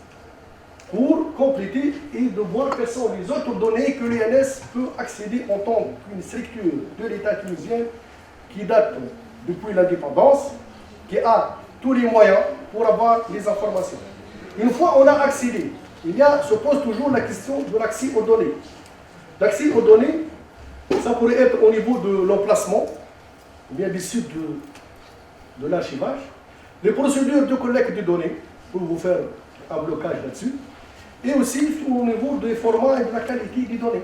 pour compléter et de voir quelles sont les autres données que l'INS peut accéder en tant qu'une structure de l'État tunisien qui date depuis l'indépendance, qui a tous les moyens pour avoir les informations. Une fois on a accédé, se pose toujours la question de l'accès aux données. L'accès aux données, ça pourrait être au niveau de l'emplacement, ou bien du site de l'archivage, les procédures de collecte de données, pour vous faire un blocage là-dessus, et aussi au niveau des formats et de la qualité des données.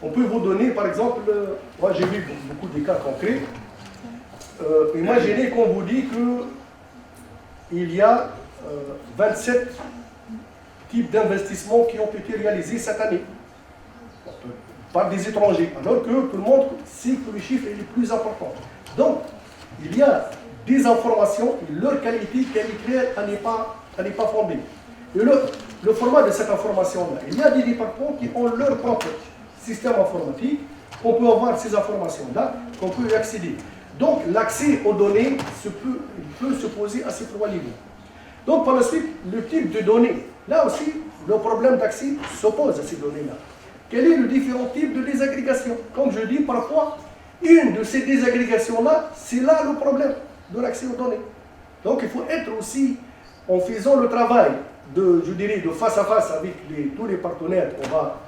On peut vous donner, par exemple, moi j'ai vu beaucoup de cas concrets, imaginez qu'on vous dit qu'il y a 27 types d'investissements qui ont été réalisés cette année par des étrangers, alors que tout le monde sait que le chiffre est le plus important. Donc, il y a des informations et leur qualité, quelle est claire, à ne pas elle n'est pas fondée. Et le format de cette information-là, il y a des départements qui ont leur propre système informatique, on peut avoir ces informations-là, qu'on peut y accéder. Donc l'accès aux données peut se poser à ces trois niveaux. Donc par la suite, le type de données, là aussi, le problème d'accès s'oppose à ces données-là. Quel est le différent type de désagrégation? Comme je dis, parfois, une de ces désagrégations-là, c'est là le problème de l'accès aux données. Donc il faut être aussi, en faisant le travail de, je dirais, de face à face avec tous les partenaires, on va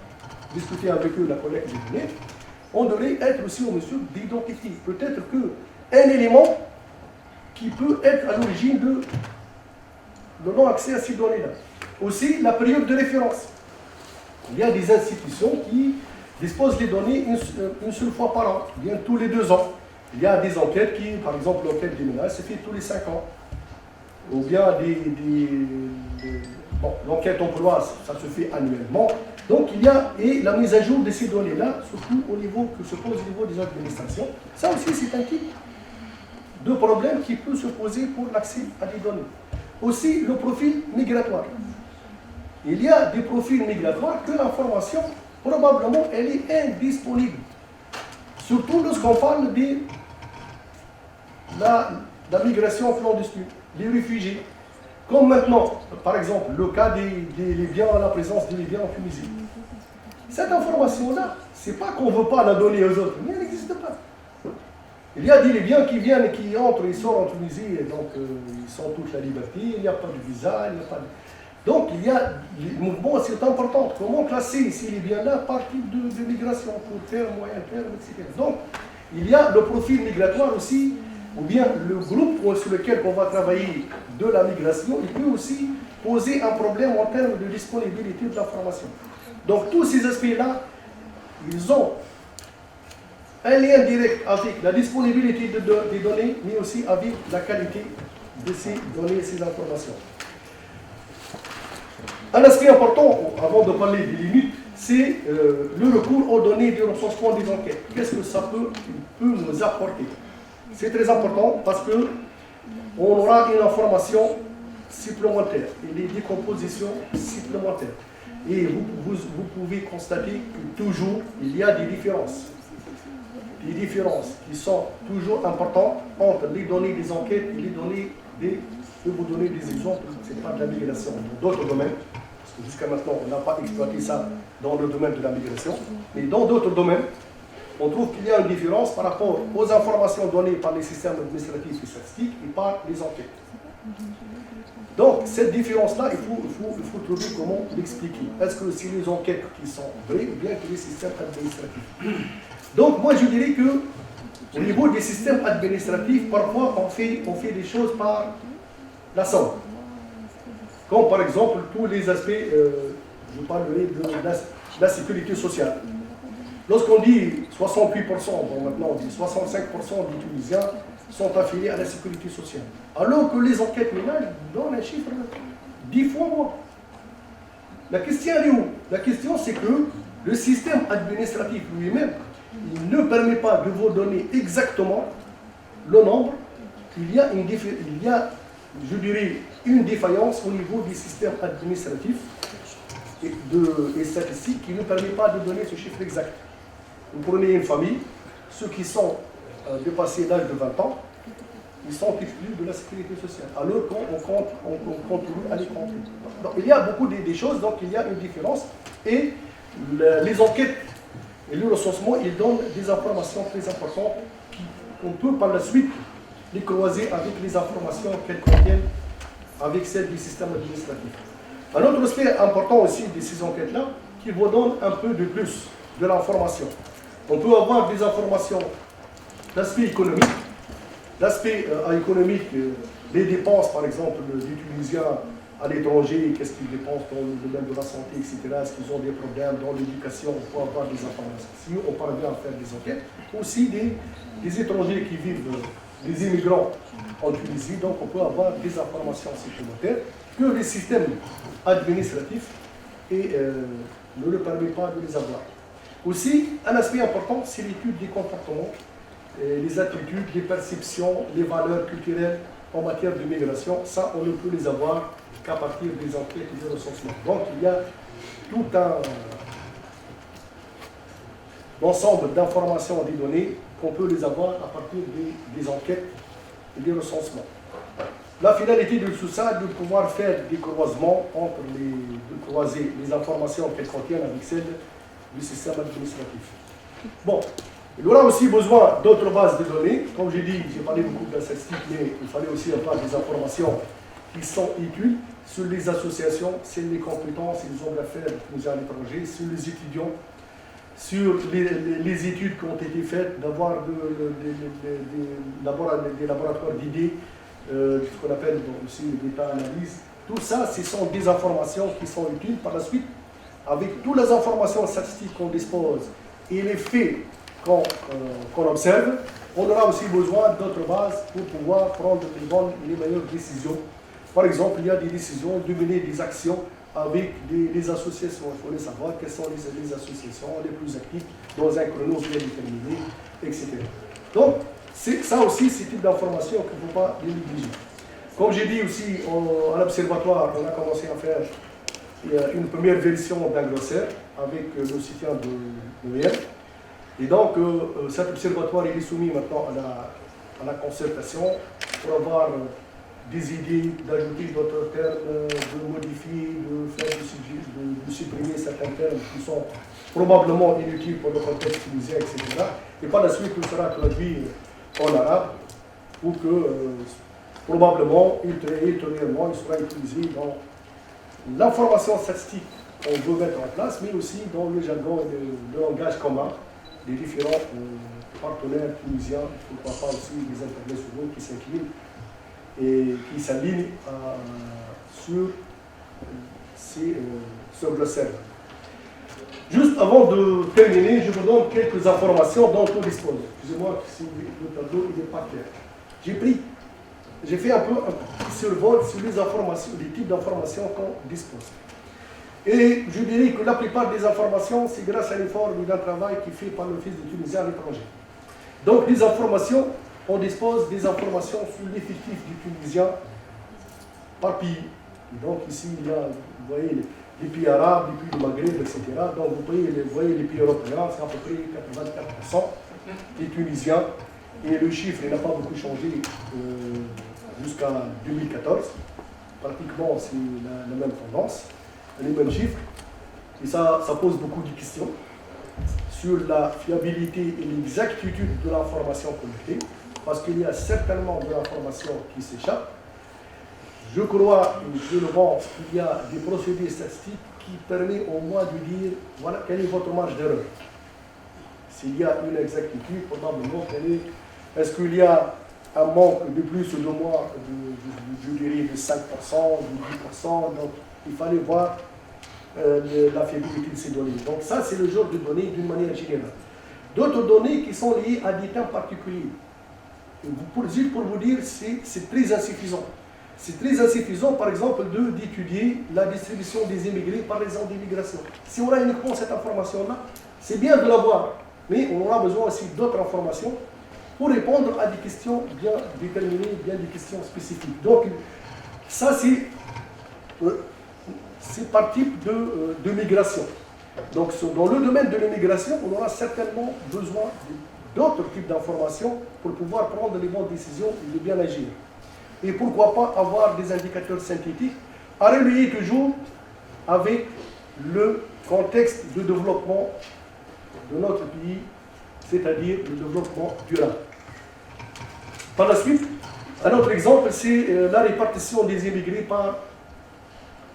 discuter avec eux la collecte des données, on devrait être aussi en mesure d'identifier peut-être qu'un élément qui peut être à l'origine de non-accès à ces données-là. Aussi, la période de référence. Il y a des institutions qui disposent des données une seule fois par an, bien tous les 2 ans. Il y a des enquêtes qui, par exemple, l'enquête des ménages, se fait tous les 5 ans. Ou bien l'enquête emploi, ça se fait annuellement. Donc il y a la mise à jour de ces données-là, surtout au niveau que se pose au niveau des administrations. Ça aussi, c'est un type de problème qui peut se poser pour l'accès à des données. Aussi, le profil migratoire. Il y a des profils migratoires que l'information, probablement, elle est indisponible. Surtout lorsqu'on parle de la migration clandestine, des réfugiés. Comme maintenant, par exemple, le cas des Libyens, la présence des Libyens en Tunisie. Cette information-là, ce n'est pas qu'on ne veut pas la donner aux autres, mais elle n'existe pas. Il y a des Libyens qui viennent et qui entrent, ils sortent en Tunisie, et donc ils sont toute la liberté, il n'y a pas de visa, il n'y a pas de... Donc il y a le mouvement, c'est important. Comment classer ces Libyens-là par type de migration, court terme, moyen terme, etc. Donc il y a le profil migratoire aussi, ou bien le groupe sur lequel on va travailler de la migration, il peut aussi poser un problème en termes de disponibilité de l'information. Donc tous ces aspects-là, ils ont un lien direct avec la disponibilité des données, mais aussi avec la qualité de ces données et ces informations. Un aspect important, avant de parler des limites, c'est le recours aux données du recensement des enquêtes. Qu'est-ce que ça peut nous apporter? C'est très important parce qu'on aura une information supplémentaire et des décompositions supplémentaires. Et vous pouvez constater que toujours il y a des différences. Des différences qui sont toujours importantes entre les données des enquêtes et les données des... Je vais vous donner des exemples, ce n'est pas de la migration, dans d'autres domaines, parce que jusqu'à maintenant on n'a pas exploité ça dans le domaine de la migration, mais dans d'autres domaines, on trouve qu'il y a une différence par rapport aux informations données par les systèmes administratifs et statistiques et par les enquêtes. Donc, cette différence-là, il faut trouver comment l'expliquer. Est-ce que c'est les enquêtes qui sont vraies ou bien que les systèmes administratifs? Donc, moi, je dirais que au niveau des systèmes administratifs, parfois, on fait des choses par la somme. Comme, par exemple, tous les aspects, je parlerai de la sécurité sociale. Lorsqu'on dit 68%, bon maintenant on dit 65% des Tunisiens sont affiliés à la sécurité sociale. Alors que les enquêtes ménagères donnent un chiffre 10 fois moins. La question est où? La question c'est que le système administratif lui-même, il ne permet pas de vous donner exactement le nombre. Il y a, je dirais, une défaillance au niveau du système administratif et statistique qui ne permet pas de donner ce chiffre exact. Vous prenez une famille, ceux qui sont dépassés l'âge de 20 ans, ils sont exclus de la sécurité sociale, alors qu'on continue à les compter. Donc, il y a beaucoup de choses, donc il y a une différence. Et les enquêtes et le recensement, ils donnent des informations très importantes qu'on peut par la suite les croiser avec les informations qu'elles contiennent avec celles du système administratif. Un autre aspect important aussi de ces enquêtes-là, qui vous donne un peu de plus de l'information. On peut avoir des informations d'aspect économique. L'aspect économique, les dépenses, par exemple, des Tunisiens à l'étranger, qu'est-ce qu'ils dépensent dans le domaine de la santé, etc. Est-ce qu'ils ont des problèmes dans l'éducation? On peut avoir des informations. Si on parvient à faire des enquêtes, aussi des étrangers qui vivent, des immigrants en Tunisie, donc on peut avoir des informations supplémentaires que les systèmes administratifs ne le permettent pas de les avoir. Aussi, un aspect important, c'est l'étude des comportements, les attitudes, les perceptions, les valeurs culturelles en matière de migration, ça, on ne peut les avoir qu'à partir des enquêtes et des recensements. Donc, il y a tout un ensemble d'informations et des données qu'on peut les avoir à partir des enquêtes et des recensements. La finalité de tout ça, de pouvoir faire des croisements de croiser les informations qu'elles contiennent avec celles du système administratif. Bon, il y aura aussi besoin d'autres bases de données. Comme j'ai dit, j'ai parlé beaucoup de la statistique, mais il fallait aussi avoir des informations qui sont utiles sur les associations, sur les compétences et les hommes d'affaires à l'étranger, sur les étudiants, sur les études qui ont été faites, d'avoir des laboratoires d'idées, ce qu'on appelle aussi les méta-analyses. Tout ça, ce sont des informations qui sont utiles par la suite, avec toutes les informations statistiques qu'on dispose et les faits qu'on observe. On aura aussi besoin d'autres bases pour pouvoir prendre les meilleures décisions. Par exemple, il y a des décisions de mener des actions avec les associations. Il faut les savoir quelles sont les associations les plus actives dans un chrono bien déterminé, etc. Donc, ça aussi, c'est une information qu'il ne faut pas négliger. Comme j'ai dit aussi, à l'Observatoire, on a commencé à faire une première version d'un glossaire avec le soutien de l'OIM. Et donc, cet observatoire il est soumis maintenant à la concertation pour avoir des idées, d'ajouter d'autres termes, de modifier, de supprimer certains termes qui sont probablement inutiles pour le contexte tunisien, etc. Et par la suite, tout sera traduit en arabe pour que probablement, ultérieurement, il sera utilisé dans l'information statistique qu'on veut mettre en place, mais aussi dans le jargon et le langage commun des différents partenaires tunisiens, pourquoi pas aussi des internationaux qui s'inclinent et qui s'alignent sur ce glossaire. Juste avant de terminer, je vous donne quelques informations dont on dispose. Excusez-moi si le tableau n'est pas clair. J'ai fait un peu un petit survol sur les informations, les types d'informations qu'on dispose. Et je dirais que la plupart des informations, c'est grâce à l'effort d'un travail qui est fait par l'Office des Tunisiens à l'étranger. Donc, les informations, on dispose des informations sur l'effectif du Tunisien par pays. Donc, ici, il y a, vous voyez, les pays arabes, les pays du Maghreb, etc. Donc, vous voyez les pays européens, c'est à peu près 84% des Tunisiens. Et le chiffre n'a pas beaucoup changé jusqu'à 2014. Pratiquement, c'est la même tendance, les mêmes chiffres. Et ça pose beaucoup de questions sur la fiabilité et l'exactitude de l'information collectée, parce qu'il y a certainement de l'information qui s'échappe. Je crois, et je le pense, qu'il y a des procédés statistiques qui permettent au moins de dire, voilà, quelle est votre marge d'erreur. S'il y a une exactitude, probablement, est-ce qu'il y a un manque de plus ou de moins, je dirais, de 5%, de 10%, donc il fallait voir la fiabilité de ces données. Donc ça, c'est le genre de données d'une manière générale. D'autres données qui sont liées à des temps particuliers. Juste pour vous dire, c'est très insuffisant. C'est très insuffisant, par exemple, d'étudier la distribution des immigrés par les ans d'immigration. Si on a uniquement cette information-là, c'est bien de l'avoir, mais on aura besoin aussi d'autres informations pour répondre à des questions bien déterminées, bien des questions spécifiques. Donc, ça, c'est par type de migration. Donc, dans le domaine de l'immigration, on aura certainement besoin d'autres types d'informations pour pouvoir prendre les bonnes décisions et de bien agir. Et pourquoi pas avoir des indicateurs synthétiques à relier toujours avec le contexte de développement de notre pays, c'est-à-dire le développement durable. Par la suite, un autre exemple, c'est la répartition des immigrés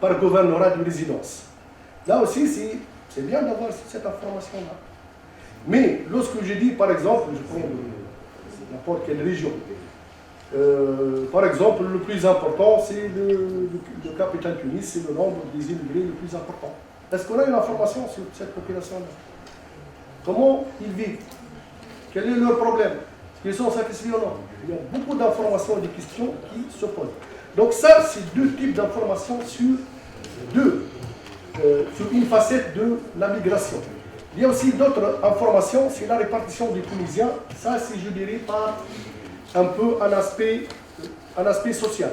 par gouvernorat de résidence. Là aussi, c'est bien d'avoir cette information-là. Mais lorsque je dis, par exemple, je prends n'importe quelle région, par exemple, le plus important, c'est le capitale Tunis, c'est le nombre des immigrés le plus important. Est-ce qu'on a une information sur cette population-là? Comment ils vivent? Quel est leur problème? Est-ce qu'ils sont satisfaits ou non? Il y a beaucoup d'informations et de questions qui se posent. Donc ça, c'est deux types d'informations sur une facette de la migration. Il y a aussi d'autres informations, c'est la répartition des Tunisiens. Ça, c'est, je dirais, par un peu un aspect un aspect social.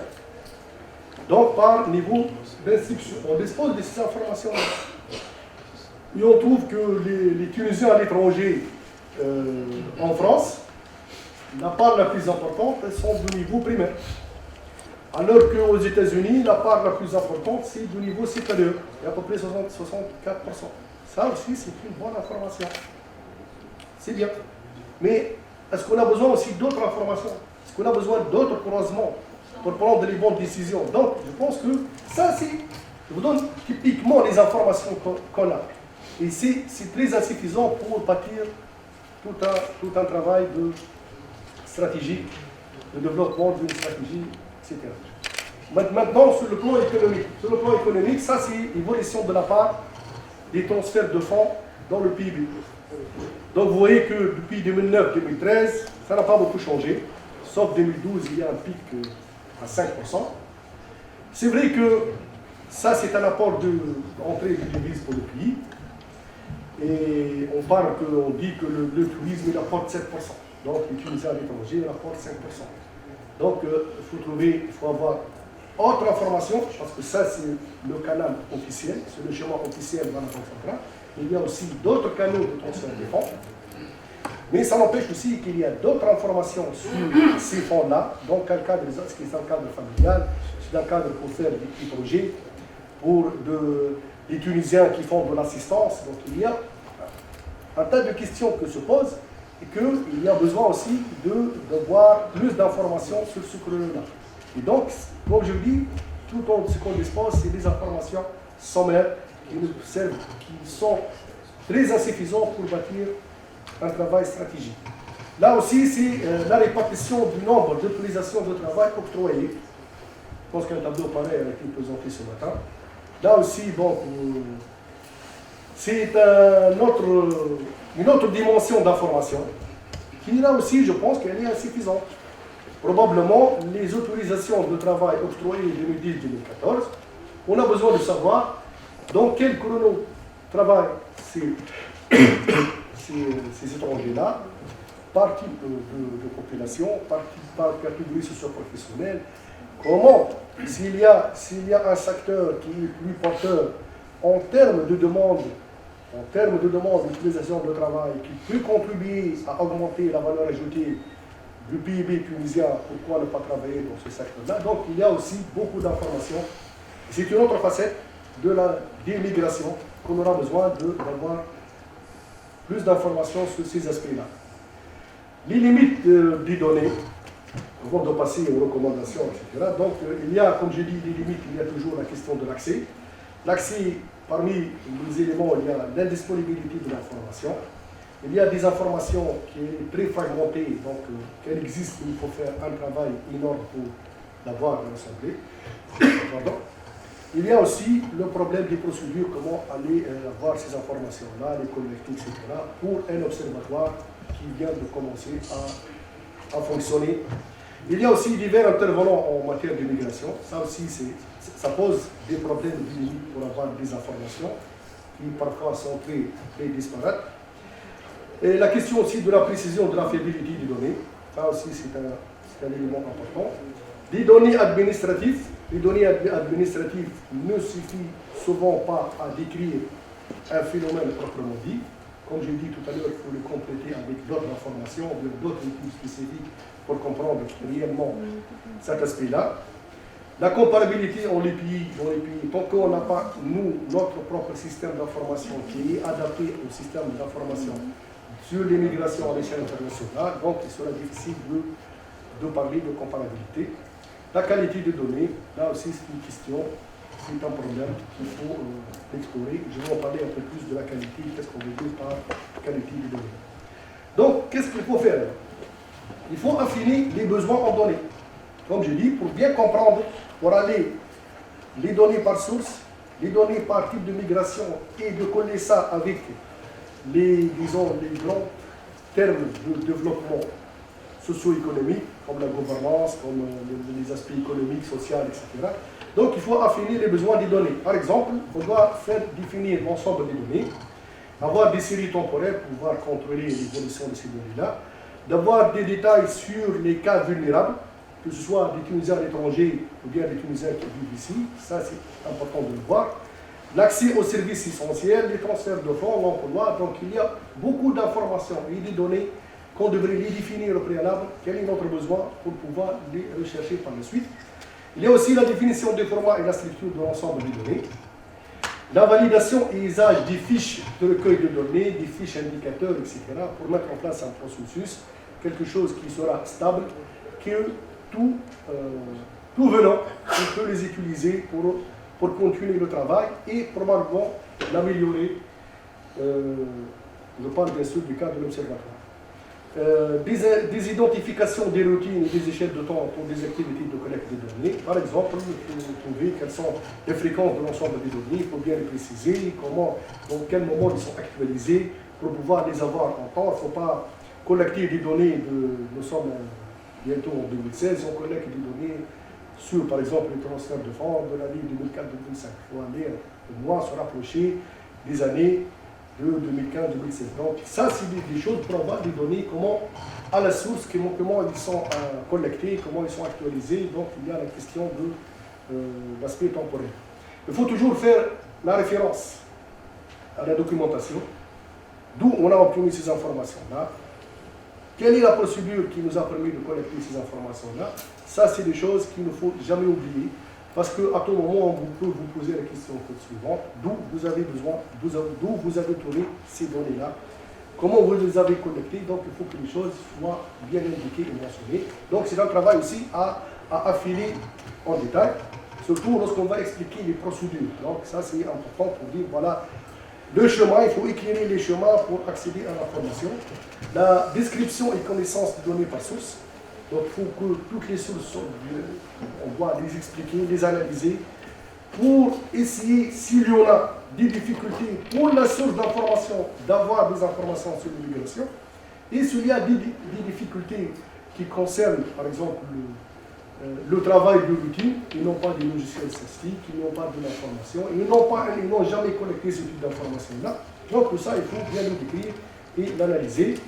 Donc, par niveau d'instruction, on dispose de ces informations-là. Et on trouve que les Tunisiens à l'étranger, en France, la part la plus importante, elles sont du niveau primaire. Alors qu'aux États-Unis, la part la plus importante, c'est du niveau supérieur, et à peu près 64%. Ça aussi, c'est une bonne information. C'est bien. Mais est-ce qu'on a besoin aussi d'autres informations? Est-ce qu'on a besoin d'autres croisements pour prendre les bonnes décisions? Donc, je pense que ça, c'est... Je vous donne typiquement les informations qu'on a. Et c'est très insuffisant pour bâtir tout un travail de stratégie, de développement d'une stratégie, etc. Maintenant, sur le plan économique. Sur le plan économique, ça, c'est l'évolution de la part des transferts de fonds dans le PIB. Donc, vous voyez que depuis 2009-2013, ça n'a pas beaucoup changé. Sauf 2012, il y a un pic à 5%. C'est vrai que ça, c'est un apport d'entrée de devises pour le pays. Et on dit que le tourisme, il apporte 7%. Donc, les Tunisiens à l'étranger, il apporte 5%. Donc, il faut avoir autre information, parce que ça, c'est le canal officiel, c'est le schéma officiel dans la Banque centrale. Il y a aussi d'autres canaux de transfert des fonds. Mais ça n'empêche aussi qu'il y a d'autres informations sur ces fonds-là, dans quel cadre, est-ce que c'est un cadre familial, c'est un cadre pour faire des projets, pour des Tunisiens qui font de l'assistance. Donc il y a un tas de questions que se posent et qu'il y a besoin aussi d'avoir plus d'informations sur ce creusement-là. Et donc, comme je dis, tout ce qu'on dispose, c'est des informations sommaires qui sont très insuffisantes pour bâtir un travail stratégique. Là aussi, c'est la répartition du nombre d'autorisations de travail octroyées. Je pense qu'un tableau pareil a été présenté ce matin. Là aussi, bon, c'est une autre dimension d'information qui, là aussi, je pense qu'elle est insuffisante. Probablement, les autorisations de travail octroyées 2010-2014, on a besoin de savoir dans quel chrono travaillent ces étrangers-là, par type de population, par catégorie socio-professionnelle. Comment, s'il y a un secteur qui est plus porteur en termes de demande d'utilisation de travail, qui peut contribuer à augmenter la valeur ajoutée du PIB tunisien, pourquoi ne pas travailler dans ce secteur-là? Donc il y a aussi beaucoup d'informations. C'est une autre facette de l'immigration qu'on aura besoin d'avoir plus d'informations sur ces aspects-là. Les limites des données, avant de passer aux recommandations, etc. Donc il y a, comme je dis, des limites, il y a toujours la question de l'accès. L'accès, parmi les éléments, il y a l'indisponibilité de l'information. Il y a des informations qui sont très fragmentées, donc qu'elles existent, il faut faire un travail énorme pour l'avoir rassemblé. Pardon. Il y a aussi le problème des procédures, comment aller avoir ces informations-là, les collecter, etc., pour un observatoire qui vient de commencer à fonctionner. Il y a aussi divers intervenants en matière d'immigration. Ça aussi, ça pose des problèmes de limite pour avoir des informations qui parfois sont très, très disparates. Et la question aussi de la précision de la fiabilité des données, ça aussi c'est un élément important. Les données administratives ne suffisent souvent pas à décrire un phénomène proprement dit. Comme j'ai dit tout à l'heure, il faut le compléter avec d'autres informations, d'autres études spécifiques pour comprendre réellement cet aspect-là. La comparabilité dans les pays, tant qu'on n'a pas, nous, notre propre système d'information qui est adapté au système d'information sur l'immigration à l'échelle internationale, donc il sera difficile de parler de comparabilité. La qualité des données, là aussi c'est une question, c'est un problème qu'il faut explorer. Je vais en parler un peu plus de la qualité, qu'est-ce qu'on veut dire par qualité des données. Donc, qu'est-ce qu'il faut faire? Il faut affiner les besoins en données. Comme je dis, pour bien comprendre, pour aller les données par source, les données par type de migration et de coller ça avec les grands termes de développement socio-économique, comme la gouvernance, comme les aspects économiques, sociaux, etc. Donc il faut affiner les besoins des données. Par exemple, on doit définir l'ensemble des données, avoir des séries temporelles pour pouvoir contrôler l'évolution de ces données-là, d'avoir des détails sur les cas vulnérables, que ce soit des Tunisiens à l'étranger ou bien des Tunisiens qui vivent ici, ça c'est important de le voir. L'accès aux services essentiels, les transferts de fonds, l'emploi, donc il y a beaucoup d'informations et des données qu'on devrait les définir au préalable, quel est notre besoin pour pouvoir les rechercher par la suite. Il y a aussi la définition des formats et la structure de l'ensemble des données. La validation et usage des fiches de recueil de données, des fiches indicateurs, etc., pour mettre en place un processus, quelque chose qui sera stable, que tout venant, on peut les utiliser pour continuer le travail et probablement l'améliorer. Je parle bien sûr du cas de l'observatoire. Des identifications des routines et des échelles de temps pour des activités de collecte de données. Par exemple, vous trouvez quelles sont les fréquences de l'ensemble des données, il faut bien les préciser, dans quel moment ils sont actualisés, pour pouvoir les avoir en temps. Il ne faut pas collecter des données nous sommes bientôt en 2016, on collecte des données sur, par exemple, les transferts de fonds de l'année 2004-2005. Il faut aller au moins se rapprocher des années de 2015-2016. Donc ça, c'est des choses pour avoir des données, comment, à la source, comment ils sont collectés, comment ils sont actualisés. Donc il y a la question de l'aspect temporel. Il faut toujours faire la référence à la documentation, d'où on a obtenu ces informations-là. Quelle est la procédure qui nous a permis de collecter ces informations-là? Ça, c'est des choses qu'il ne faut jamais oublier. Parce qu'à tout moment, on peut vous poser la question suivante, d'où vous avez besoin, d'où vous avez trouvé ces données-là, comment vous les avez collectées, donc il faut que les choses soient bien indiquées et mentionnées. Donc c'est un travail aussi à affiner en détail, surtout lorsqu'on va expliquer les procédures. Donc ça c'est important pour dire, voilà, le chemin, il faut éclairer les chemins pour accéder à l'information. La description et connaissance de données par source. Donc il faut que toutes les sources, on doit les expliquer, les analyser, pour essayer, s'il y en a des difficultés pour la source d'information, d'avoir des informations sur l'immigration, et s'il y a des difficultés qui concernent, par exemple, le travail de routine, ils n'ont pas des logiciels statistiques, ils n'ont pas de l'information, ils n'ont jamais collecté ce type d'informations-là. Donc tout ça, il faut bien le décrire et l'analyser.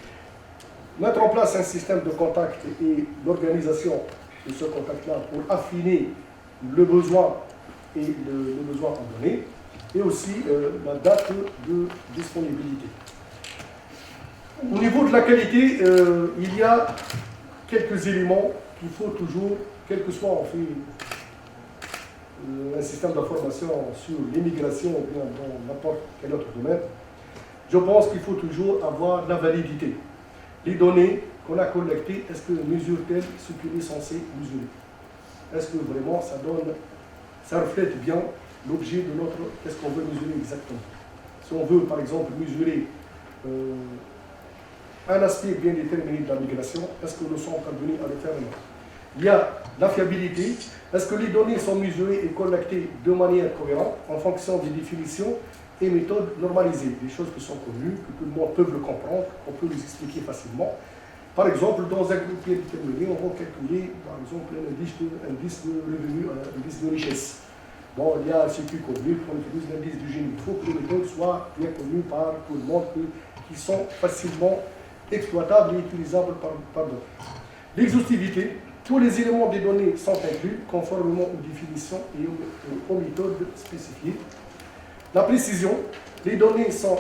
Mettre en place un système de contact et l'organisation de ce contact-là pour affiner le besoin et le besoin en données, et aussi la date de disponibilité. Au niveau de la qualité, il y a quelques éléments qu'il faut toujours, quel que soit on fait un système d'information sur l'immigration ou bien dans n'importe quel autre domaine, je pense qu'il faut toujours avoir la validité. Les données qu'on a collectées, est-ce que mesure-t-elle ce qu'il est censé mesurer? Est-ce que vraiment ça reflète bien l'objet de notre... Qu'est-ce qu'on veut mesurer exactement? Si on veut, par exemple, mesurer un aspect bien déterminé de la migration, est-ce que nous sommes parvenus à le faire? Il y a la fiabilité. Est-ce que les données sont mesurées et collectées de manière cohérente en fonction des définitions et méthodes normalisées, des choses qui sont connues, que tout le monde peut le comprendre, qu'on peut les expliquer facilement. Par exemple, dans un groupe bien déterminé, on va calculer, par exemple, un indice de revenu, un indice de richesse. Bon, il y a ce qui est connu, qu'on utilise l'indice du génie. Il faut que les méthodes soient bien connues par tout le monde, qui sont facilement exploitables et utilisables par d'autres. L'exhaustivité, tous les éléments des données sont inclus, conformément aux définitions et aux méthodes spécifiées. La précision, les données sont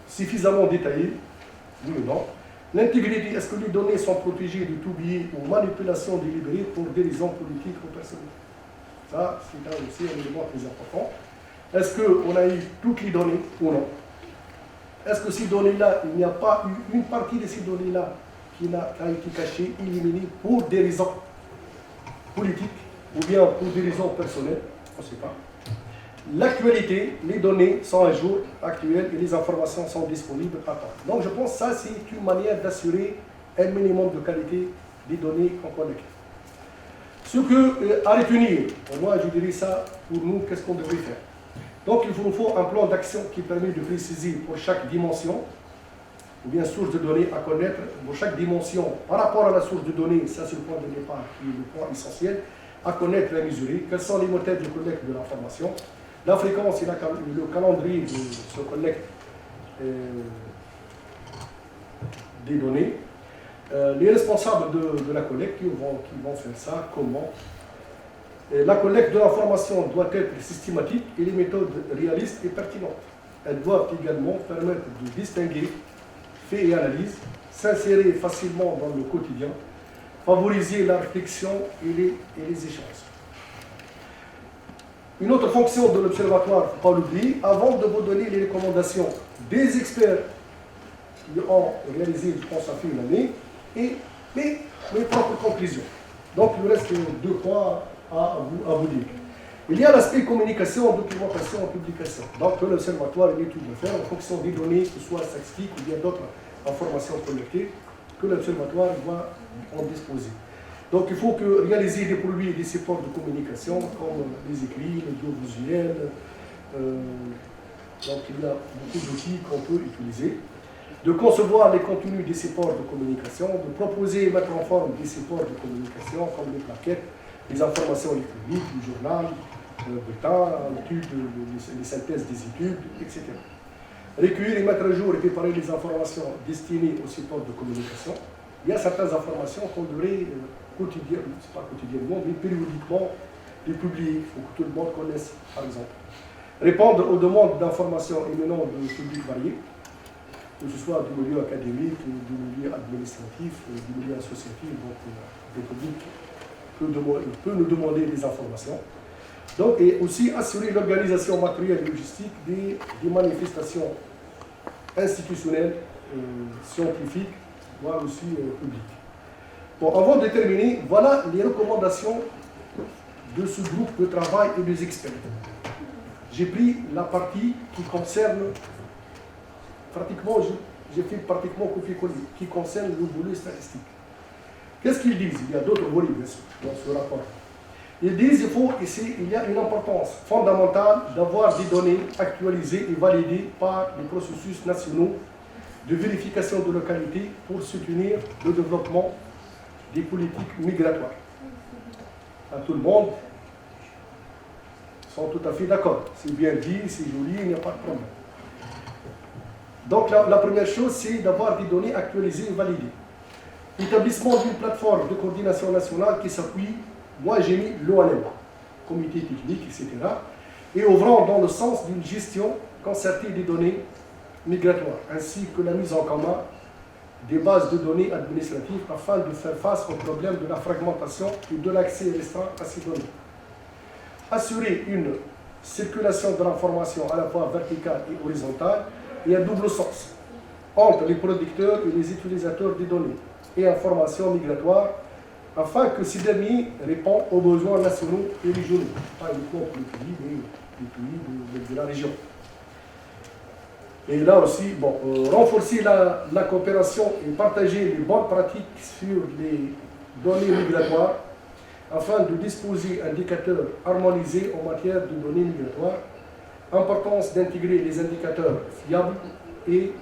suffisamment détaillées, oui ou non. L'intégrité, est-ce que les données sont protégées de tout biais ou manipulation délibérée pour des raisons politiques ou personnelles? Ça, c'est aussi un élément très important. Est-ce qu'on a eu toutes les données ou non? Est-ce que ces données-là, il n'y a pas eu une partie de ces données-là qui a été cachée, éliminée pour des raisons politiques ou bien pour des raisons personnelles? On ne sait pas. L'actualité, les données sont à jour, actuelles, et les informations sont disponibles à temps. Donc je pense que ça, c'est une manière d'assurer un minimum de qualité des données qu'on collecte. Ce que, à retenir, moi je dirais ça, pour nous, qu'est-ce qu'on devrait faire? Donc il nous faut un plan d'action qui permet de préciser pour chaque dimension, ou bien source de données à connaître, pour chaque dimension, par rapport à la source de données, ça c'est le point de départ, qui est le point essentiel, à connaître et à mesurer, quels sont les méthodes de collecte de l'information, la fréquence et le calendrier de ce collecte des données, Les responsables de la collecte qui vont faire ça, comment. La collecte de l'information doit être systématique et les méthodes réalistes et pertinentes. Elles doivent également permettre de distinguer faits et analyses, s'insérer facilement dans le quotidien, favoriser la réflexion et les échanges. Une autre fonction de l'Observatoire, il ne faut pas l'oublier, avant de vous donner les recommandations des experts qui ont réalisé, je pense, ça fait une année, et mes propres conclusions. Donc, il me reste 2 points à vous dire. Il y a l'aspect communication, documentation, publication. Donc, l'Observatoire est tout de faire en fonction des données, que ce soit statistiques ou bien d'autres informations collectées, que l'Observatoire va en disposer. Donc, il faut réaliser des produits et des supports de communication, comme les écrits, l'audiovisuel. Donc, il y a beaucoup d'outils qu'on peut utiliser. De concevoir les contenus des supports de communication, de proposer et mettre en forme des supports de communication, comme les plaquettes, les informations électroniques, le journal, le bulletin, les synthèses des études, etc. Recueillir et mettre à jour et préparer les informations destinées aux supports de communication. Il y a certaines informations qu'on devrait quotidiennement, mais périodiquement les publier. Il faut que tout le monde connaisse, par exemple. Répondre aux demandes d'informations émanant de publics variés, que ce soit du milieu académique, du milieu administratif, du milieu associatif. Donc, le public peut nous demander des informations. Donc, et aussi assurer l'organisation matérielle et logistique des manifestations institutionnelles, scientifiques, voire aussi publiques. Bon, avant de terminer, voilà les recommandations de ce groupe de travail et des experts. J'ai pris la partie qui concerne j'ai fait pratiquement copier-coller, qui concerne le volet statistique. Qu'est-ce qu'ils disent? Il y a d'autres volets, bien sûr, dans ce rapport. Ils disent qu'il y a une importance fondamentale d'avoir des données actualisées et validées par les processus nationaux de vérification de localité pour soutenir le développement des politiques migratoires. À tout le monde sont tout à fait d'accord. C'est bien dit, c'est joli, il n'y a pas de problème. Donc la première chose, c'est d'avoir des données actualisées et validées. Établissement d'une plateforme de coordination nationale qui s'appuie, moi j'ai mis l'ONM, comité technique, etc., et ouvrant dans le sens d'une gestion concertée des données migratoires, ainsi que la mise en commun des bases de données administratives afin de faire face au problème de la fragmentation et de l'accès restreint à ces données. Assurer une circulation de l'information à la fois verticale et horizontale et à double sens entre les producteurs et les utilisateurs des données et informations migratoires afin que ces derniers répondent aux besoins nationaux et régionaux, pas uniquement pour les pays, mais les pays de la région. Et là aussi, bon, renforcer la coopération et partager les bonnes pratiques sur les données migratoires afin de disposer d'indicateurs harmonisés en matière de données migratoires. Importance d'intégrer les indicateurs fiables et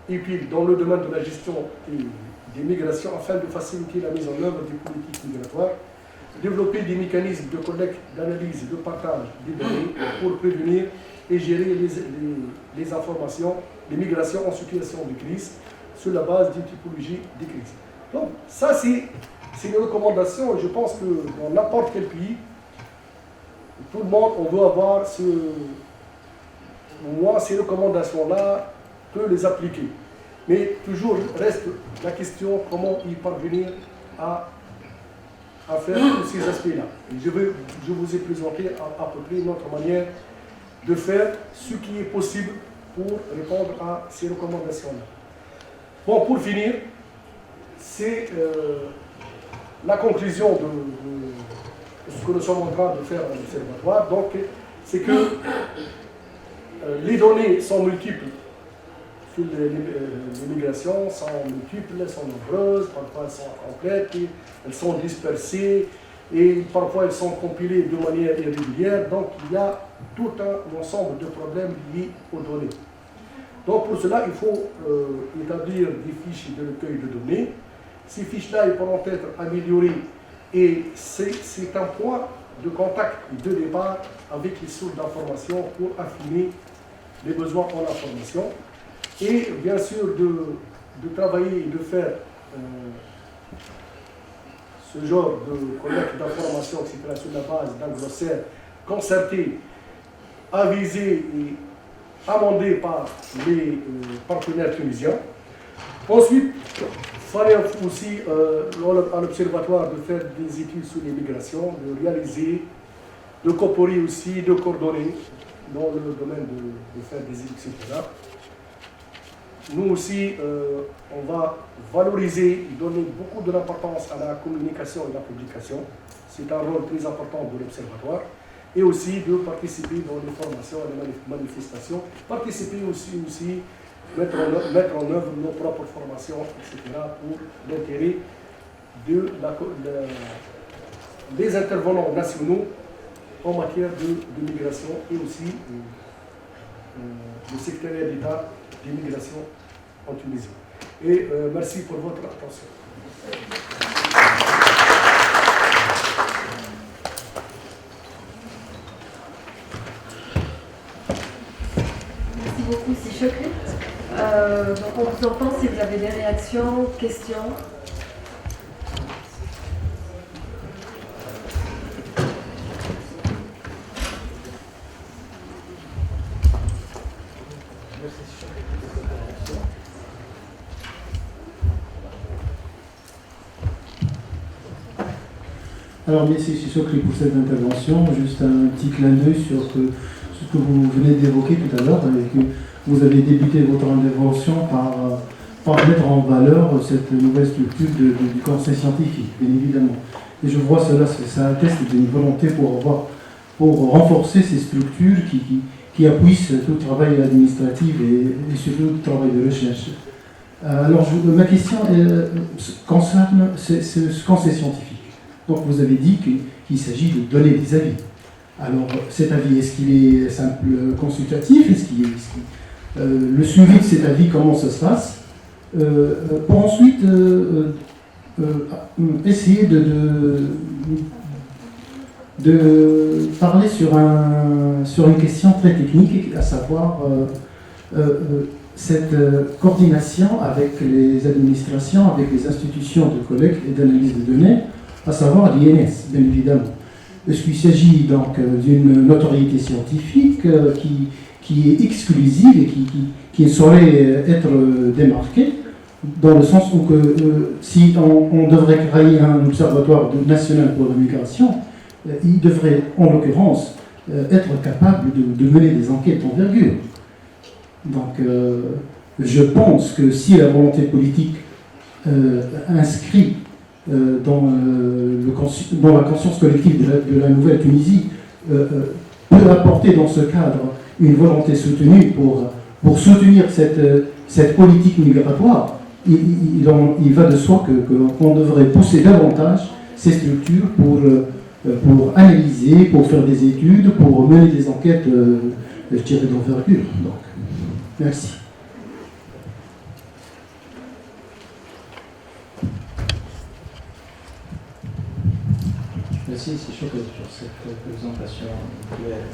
puis dans le domaine de la gestion des migrations afin de faciliter la mise en œuvre des politiques migratoires. Développer des mécanismes de collecte, d'analyse et de partage des données pour prévenir et gérer les informations, les migrations en situation de crise sur la base d'une typologie des crises. Donc, ça, c'est une recommandation. Je pense que dans n'importe quel pays, tout le monde, on veut avoir ces recommandations-là, peut les appliquer. Mais toujours reste la question comment y parvenir à faire tous ces aspects-là. Je vous ai présenté à peu près notre manière de faire ce qui est possible pour répondre à ces recommandations-là. Bon, pour finir, c'est la conclusion de ce que nous sommes en train de faire à l'Observatoire. Donc, c'est que les données sont multiples. Sur les migrations sont multiples, elles sont nombreuses, parfois elles sont complètes, elles sont dispersées et parfois elles sont compilées de manière irrégulière. Donc il y a tout un ensemble de problèmes liés aux données. Donc pour cela, il faut établir des fiches de recueil de données. Ces fiches-là pourront être améliorées et c'est un point de contact et de départ avec les sources d'information pour affiner les besoins en information. Et bien sûr de travailler et de faire ce genre de collecte d'informations, etc., sur la base d'un glossaire concerté, avisé et amendé par les partenaires tunisiens. Ensuite, il fallait aussi à l'Observatoire de faire des études sur l'immigration, de réaliser, de coopérer aussi, de coordonner dans le domaine de faire des études, etc. Nous aussi, on va valoriser et donner beaucoup de l'importance à la communication et la publication. C'est un rôle très important de l'Observatoire. Et aussi de participer dans les formations et les manifestations. Participer aussi mettre en œuvre nos propres formations, etc., pour l'intérêt des intervenants nationaux en matière de migration et aussi le secrétariat d'État d'immigration en Tunisie. Et merci pour votre attention. Merci beaucoup, c'est Chokri. Donc on vous entend si vous avez des réactions, questions. Alors, merci Chokri pour cette intervention. Juste un petit clin d'œil sur ce que vous venez d'évoquer tout à l'heure, et que vous avez débuté votre intervention par mettre en valeur cette nouvelle structure du conseil scientifique, bien évidemment. Et je vois cela, ça atteste d'une volonté pour renforcer ces structures qui appuient tout le travail administratif et surtout le travail de recherche. Alors, ma question concerne ce conseil scientifique. Donc, vous avez dit qu'il s'agit de donner des avis. Alors, cet avis, est-ce qu'il est simple consultatif? Le suivi de cet avis, comment ça se passe? Pour ensuite essayer de parler sur une question très technique, à savoir cette coordination avec les administrations, avec les institutions de collecte et d'analyse de données, à savoir l'INS, bien évidemment. Est-ce qu'il s'agit donc d'une notoriété scientifique qui est exclusive et qui saurait être démarquée, dans le sens où si on devrait créer un observatoire national pour la migration, il devrait en l'occurrence être capable de mener des enquêtes d'envergure. Donc je pense que si la volonté politique inscrit dans la conscience collective de la nouvelle Tunisie peut apporter dans ce cadre une volonté soutenue pour soutenir cette politique migratoire, il va de soi qu'on devrait pousser davantage ces structures pour analyser, pour faire des études, pour mener des enquêtes, je dirais, d'envergure. Donc, merci. Merci, c'est chaud sur cette présentation claire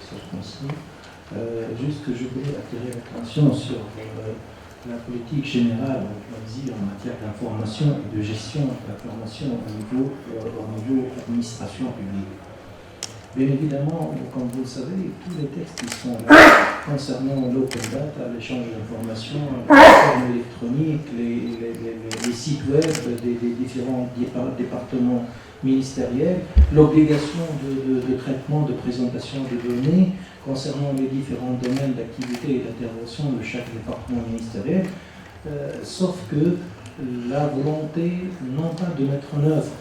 sur ce qu'on juste que je voulais attirer l'attention sur la politique générale en matière d'information et de gestion de l'information au niveau administration publique. Bien évidemment, comme vous le savez, tous les textes qui sont là concernant l'open data, l'échange d'informations, les plateformes électroniques, les sites web des différents départements ministériels, l'obligation de traitement, de présentation de données concernant les différents domaines d'activité et d'intervention de chaque département ministériel, sauf que la volonté non pas de mettre en œuvre,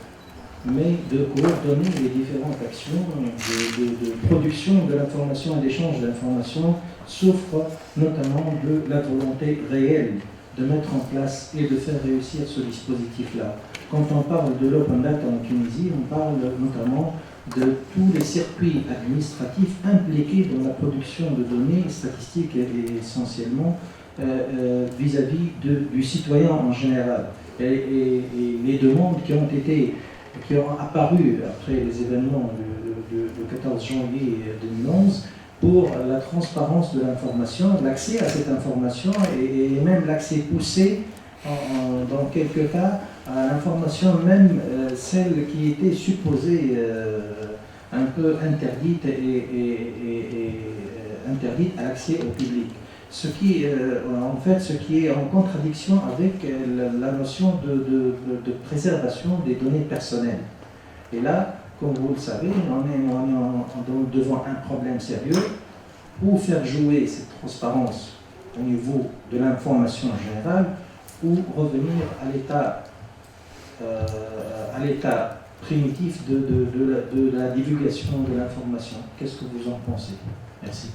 mais de coordonner les différentes actions de production de l'information et d'échange d'informations souffre notamment de la volonté réelle de mettre en place et de faire réussir ce dispositif-là. Quand on parle de l'open data en Tunisie, on parle notamment de tous les circuits administratifs impliqués dans la production de données statistiques et essentiellement vis-à-vis du citoyen en général. Et les demandes qui ont apparu après les événements du 14 janvier 2011 pour la transparence de l'information, l'accès à cette information et même l'accès poussé dans quelques cas, l'information même celle qui était supposée un peu interdite et interdite à l'accès au public. Ce qui est en contradiction avec la notion de préservation des données personnelles. Et là, comme vous le savez, on est devant un problème sérieux. Ou faire jouer cette transparence au niveau de l'information générale, ou revenir à l'état primitif de la divulgation de l'information. Qu'est-ce que vous en pensez? Merci.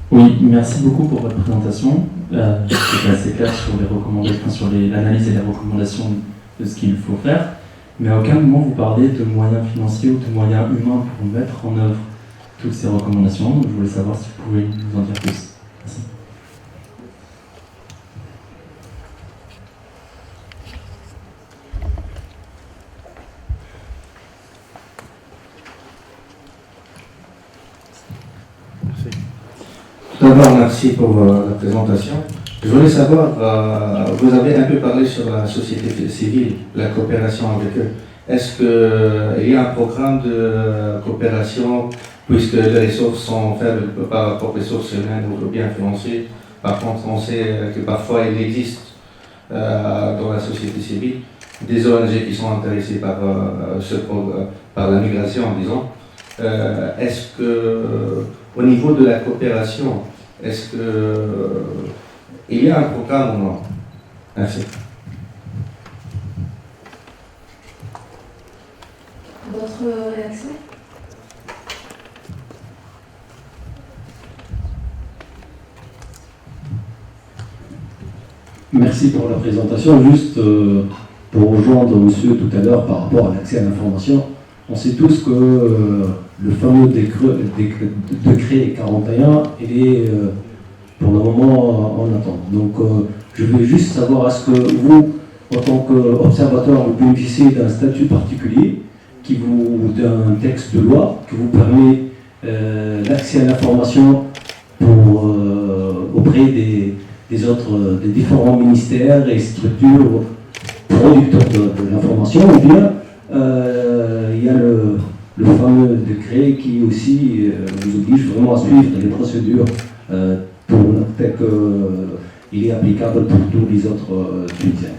Oui, merci beaucoup pour votre présentation. C'était assez clair sur les recommandations, sur l'analyse et les recommandations de ce qu'il faut faire. Mais à aucun moment vous parlez de moyens financiers ou de moyens humains pour mettre en œuvre toutes ces recommandations. Donc, je voulais savoir si vous pouvez nous en dire plus. Merci. Tout d'abord, merci pour la présentation. Je voulais savoir, vous avez un peu parlé sur la société civile, la coopération avec eux. Est-ce qu'il y a un programme de coopération, puisque les ressources sont faibles par rapport aux ressources humaines ou bien financières? Par contre, on sait que parfois il existe dans la société civile des ONG qui sont intéressées par, par la migration, disons. Est-ce que, au niveau de la coopération, est-ce qu'il y a un programme ou non? Merci. D'autres réactions? Merci pour la présentation. Juste pour rejoindre monsieur tout à l'heure par rapport à l'accès à l'information, on sait tous que le fameux décret 41 est pour le moment en attente. Donc je voulais juste savoir, est-ce que vous, en tant qu'observateur, vous bénéficiez d'un statut particulier d'un texte de loi qui vous permet l'accès à l'information auprès des différents ministères et structures producteurs de l'information, ou bien il y a le fameux décret qui aussi vous oblige vraiment à suivre les procédures tel qu'il est applicable pour tous les autres Tunisiens.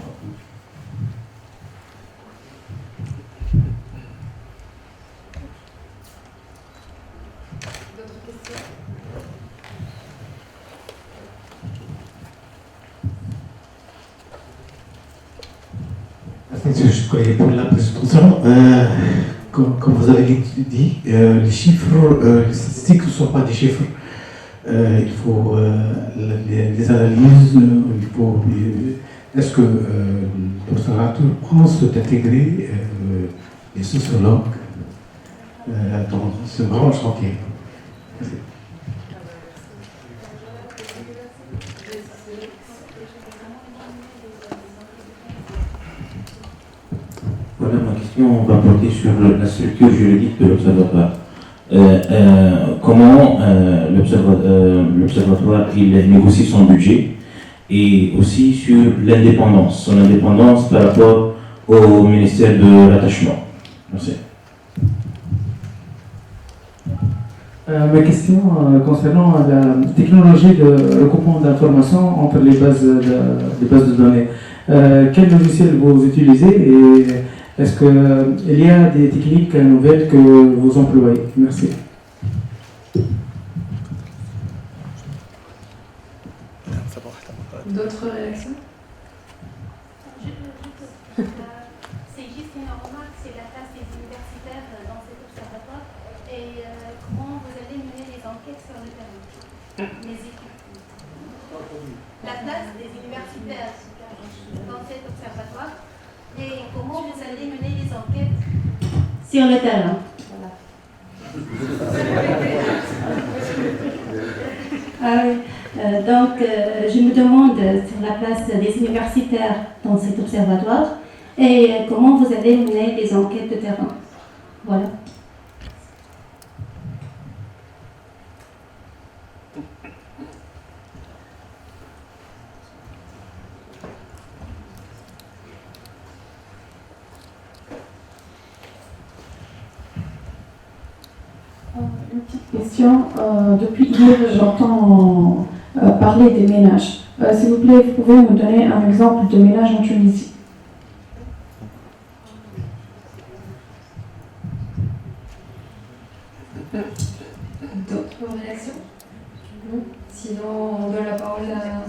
Pour la présentation, comme vous avez dit, les chiffres, les statistiques ne sont pas des chiffres. Il faut les analyses, il faut. Est-ce que l'observatoire pense d'intégrer les sociologues dans ce grand chantier? Merci. Voilà, ma question va porter sur la structure juridique de l'Observatoire. Comment l'Observatoire il négocie son budget et aussi sur l'indépendance, son indépendance par rapport au ministère de l'attachement. Merci. Ma question concernant la technologie de recoupement d'informations entre les bases de données. Quel logiciel vous utilisez et est-ce qu'il y a des techniques nouvelles que vous employez? Merci. D'autres réactions? C'est juste une remarque, c'est la place des universitaires dans cet observatoire et comment vous allez mener les enquêtes sur le terrain. La place des universitaires dans cet observatoire et comment vous allez mener les enquêtes sur le terrain. Ah oui. Donc, je me demande sur la place des universitaires dans cet observatoire et comment vous allez mener les enquêtes de terrain. Voilà. une petite question. Depuis hier, j'entends parler des ménages. S'il vous plaît, vous pouvez me donner un exemple de ménage en Tunisie? D'autres réactions? Non. Sinon, on donne la parole à...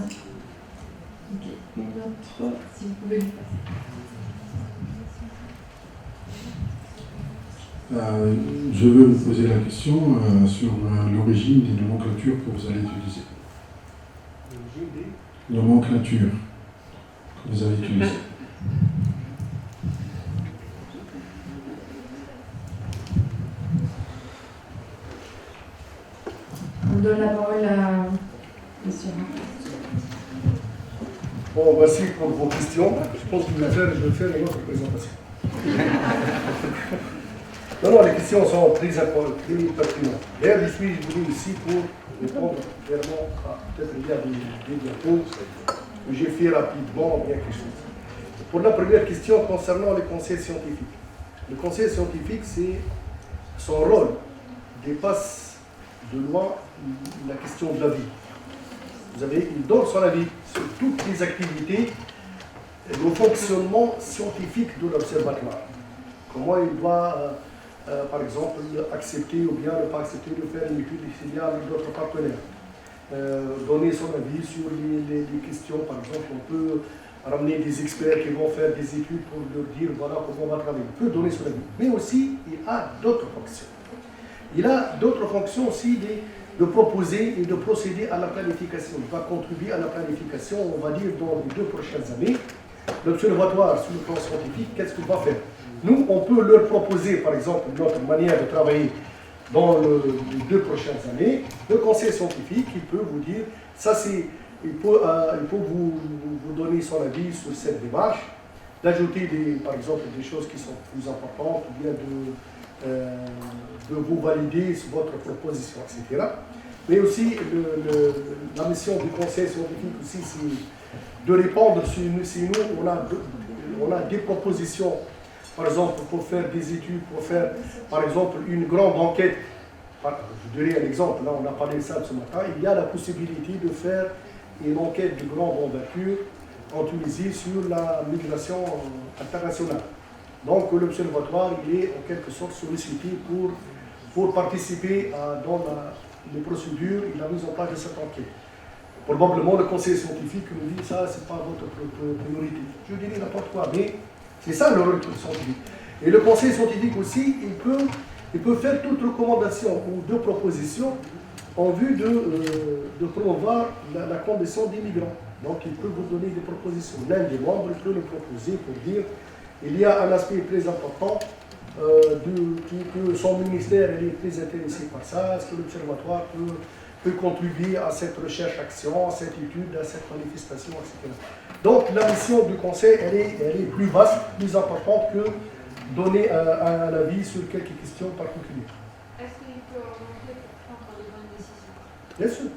Ok. Une autre, si vous pouvez lui passer. Je veux vous poser la question sur l'origine des nomenclatures que vous allez utiliser. Nomenclature que vous allez utiliser. On donne la parole à monsieur. Bon, merci pour vos questions. Je pense que je vais faire une autre présentation. Non, les questions sont très pertinentes. D'ailleurs, je suis venu ici pour répondre clairement à peut-être il y a des diapos que j'ai fait rapidement bien quelque chose. Pour la première question concernant les conseils scientifiques. Le conseil scientifique, c'est son rôle dépasse de loin la question de l'avis. Vous avez, il donne son avis sur toutes les activités et le fonctionnement scientifique de l'observatoire. Comment il doit, par exemple, accepter ou bien ne pas accepter de faire une étude s'il y a d'autres partenaires. Donner son avis sur les questions, par exemple, on peut ramener des experts qui vont faire des études pour leur dire voilà comment on va travailler. On peut donner son avis. Mais aussi, il a d'autres fonctions. Il a d'autres fonctions aussi de proposer et de procéder à la planification. Il va contribuer à la planification, on va dire, dans les 2 prochaines années. L'observatoire, sur le plan scientifique, qu'est-ce qu'il va faire? Nous, on peut leur proposer, par exemple, notre manière de travailler dans les 2 prochaines années. Le conseil scientifique, il peut vous dire, ça c'est, il peut vous donner son avis sur cette démarche, d'ajouter, par exemple, des choses qui sont plus importantes, ou bien de vous valider votre proposition, etc. Mais aussi, la mission du conseil scientifique aussi, c'est de répondre si nous, on a des propositions, par exemple, pour faire des études, pour faire, par exemple, une grande enquête. Je dirais un exemple, là on a parlé de ça ce matin, il y a la possibilité de faire une enquête de grande envergure en Tunisie sur la migration internationale. Donc l'observatoire il est en quelque sorte sollicité pour participer dans les procédures et la mise en place de cette enquête. Probablement le conseil scientifique nous dit ça, c'est pas votre priorité. Je dirais n'importe quoi, mais c'est ça le rôle scientifique. Et le conseil scientifique aussi, il peut faire toute recommandation ou de propositions en vue de promouvoir la condition des migrants. Donc il peut vous donner des propositions. L'un des membres peut le proposer pour dire il y a un aspect très important que son ministère est très intéressé par ça. Est-ce que l'observatoire peut contribuer à cette recherche-action, à cette étude, à cette manifestation, etc. Donc la mission du conseil, elle est plus vaste, plus importante que donner un avis sur quelques questions particulières. Est-ce qu'il peut remonter pour prendre les bonnes décisions? Bien sûr.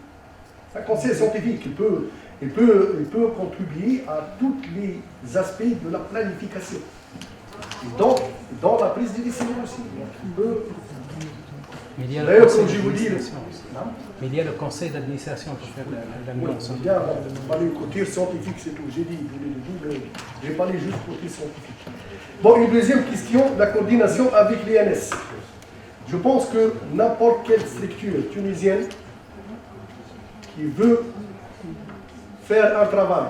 Un conseil scientifique, il peut contribuer à tous les aspects de la planification. Donc, dans la prise de décision aussi. D'ailleurs, comme je vous dis, mais il y a le conseil d'administration pour faire la nuance. Il y a le côté scientifique, c'est tout. J'ai dit, j'ai parlé juste côté scientifique. Bon, une deuxième question, la coordination avec l'INS. Je pense que n'importe quelle structure tunisienne qui veut faire un travail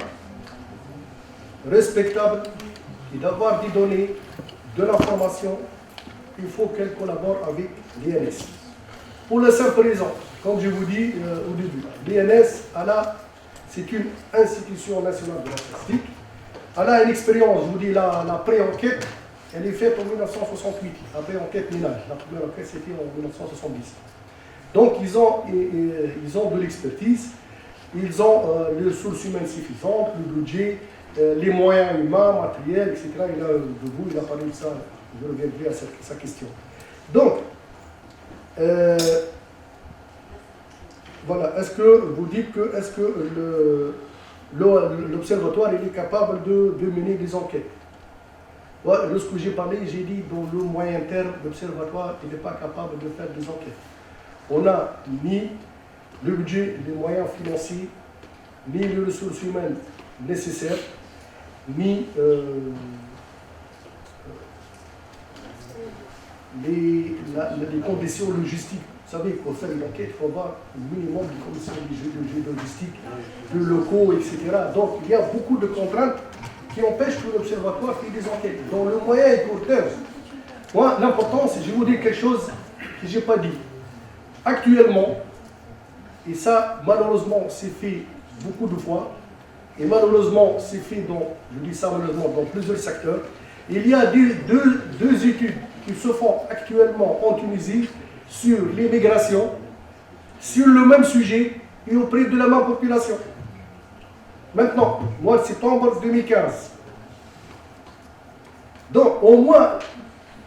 respectable et d'avoir des données, de l'information, il faut qu'elle collabore avec l'INS. Pour la simple raison, comme je vous dis au début, l'INS, c'est une institution nationale de la statistique. Elle a une expérience, je vous dis, la pré-enquête, elle est faite en 1968, la pré-enquête ménage. La première enquête, c'était en 1970. Donc, ils ont de l'expertise, ils ont les ressources humaines suffisantes, le budget, les moyens humains, matériels, etc. Il a parlé de ça, je reviendrai à sa question. Donc, voilà, est-ce que vous dites que l'observatoire est capable de mener des enquêtes? Lorsque j'ai parlé, j'ai dit dans le moyen terme, l'observatoire n'est pas capable de faire des enquêtes. on n'a ni le budget, les moyens financiers, ni les ressources humaines nécessaires, ni les conditions logistiques. Vous savez, pour faire une enquête, il faut avoir un minimum de conditions logistiques, de locaux, etc. Donc, il y a beaucoup de contraintes qui empêchent que l'Observatoire fasse des enquêtes. Dans le moyen et court terme, moi, l'important, c'est, je vais vous dire quelque chose que je n'ai pas dit. Actuellement, et ça, malheureusement, c'est fait beaucoup de fois, et malheureusement, c'est fait dans, je dis ça malheureusement, dans plusieurs secteurs. Il y a deux études qui se font actuellement en Tunisie sur l'immigration, sur le même sujet et auprès de la même population. Maintenant, mois de septembre 2015. Donc, au moins,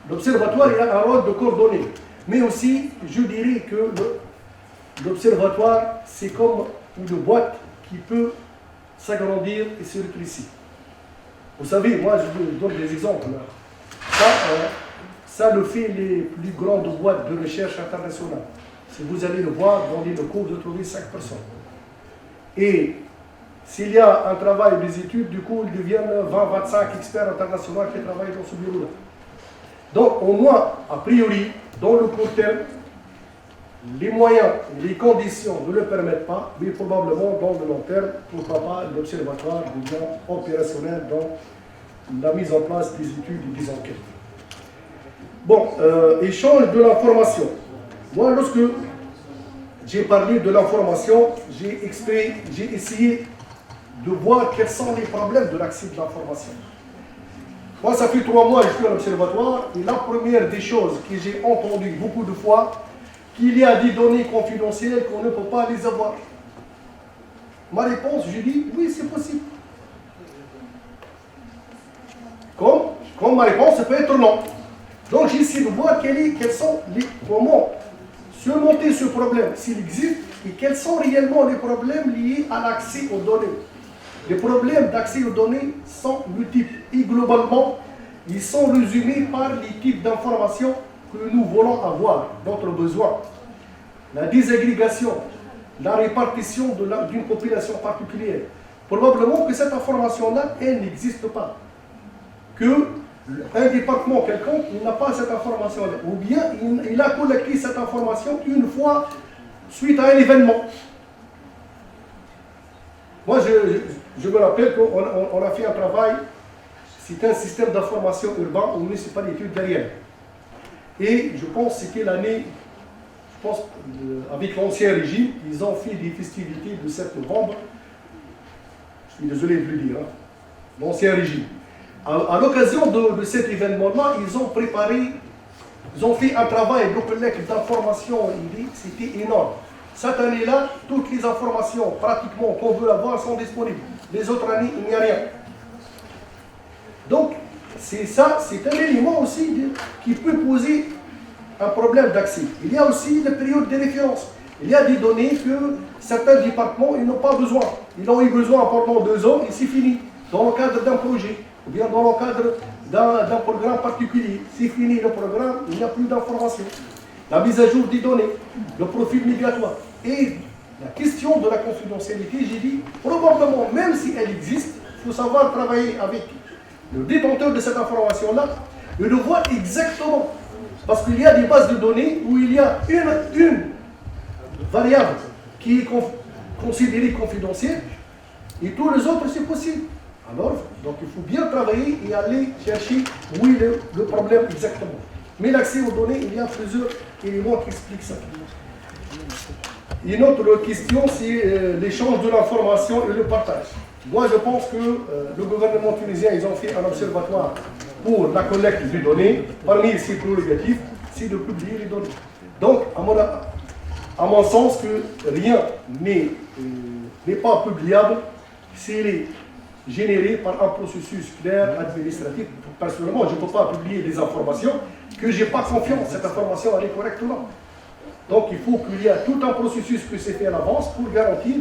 l'Observatoire a un rôle de coordonner. Mais aussi, je dirais que l'Observatoire, c'est comme une boîte qui peut s'agrandir et se rétrécir. Vous savez, moi, je vous donne des exemples. Ça le fait les plus grandes boîtes de recherche internationales. Si vous allez le voir dans les locaux, vous trouvez 5 personnes. Et s'il y a un travail des études, du coup, ils deviennent 20-25 experts internationaux qui travaillent dans ce bureau-là. Donc, au moins, a priori, dans le court terme, les moyens, les conditions ne le permettent pas, mais probablement dans le long terme, pourquoi pas l'Observatoire devient opérationnel dans la mise en place des études et des enquêtes. Bon, échange de l'information. Moi, lorsque j'ai parlé de l'information, j'ai essayé de voir quels sont les problèmes de l'accès de l'information. Moi, ça fait 3 mois que je suis à l'Observatoire, et la première des choses que j'ai entendues beaucoup de fois, qu'il y a des données confidentielles qu'on ne peut pas les avoir. Ma réponse, je dis, oui, c'est possible. Comme ma réponse, ça peut être non. Donc j'essaie de voir comment surmonter ce problème, s'il existe, et quels sont réellement les problèmes liés à l'accès aux données. Les problèmes d'accès aux données sont multiples et globalement, ils sont résumés par les types d'informations que nous voulons avoir, notre besoin. La désagrégation, la répartition d'une population particulière. Probablement que cette information-là, elle n'existe pas. Un département quelconque, il n'a pas cette information-là. Ou bien il a collecté cette information une fois suite à un événement. Moi, je me rappelle qu'on a fait un travail, c'était un système d'information urbain au municipalité de Derrière. Et je pense que c'était l'année, avec l'ancien régime, ils ont fait des festivités de 7 novembre. Je suis désolé de le dire, hein, l'ancien régime. À l'occasion de cet événement-là, ils ont fait un travail de collecte d'informations, c'était énorme. Cette année-là, toutes les informations pratiquement qu'on veut avoir sont disponibles. Les autres années, il n'y a rien. Donc, c'est un élément aussi qui peut poser un problème d'accès. Il y a aussi la période de référence. Il y a des données que certains départements n'ont pas besoin. Ils ont eu besoin pendant 2 ans et c'est fini, dans le cadre d'un projet. Ou bien dans le cadre d'un programme particulier. C'est fini le programme, il n'y a plus d'informations. La mise à jour des données, le profil migratoire. Et la question de la confidentialité, j'ai dit, probablement, même si elle existe, il faut savoir travailler avec le détenteur de cette information-là et le voir exactement. Parce qu'il y a des bases de données où il y a une variable qui est considérée confidentielle et tous les autres, c'est possible. Alors, donc il faut bien travailler et aller chercher où est le problème exactement. Mais l'accès aux données, il y a plusieurs éléments qui expliquent ça. Une autre question, c'est l'échange de l'information et le partage. Moi, je pense que le gouvernement tunisien, ils ont fait un observatoire pour la collecte des données. Parmi ses prérogatives, c'est de publier les données. Donc, à mon sens, que rien n'est pas publiable s'il est généré par un processus clair, administratif. Personnellement, je ne peux pas publier des informations que je n'ai pas confiance. Cette information, elle est correcte ou non. Donc, il faut qu'il y ait tout un processus que c'est fait à l'avance pour garantir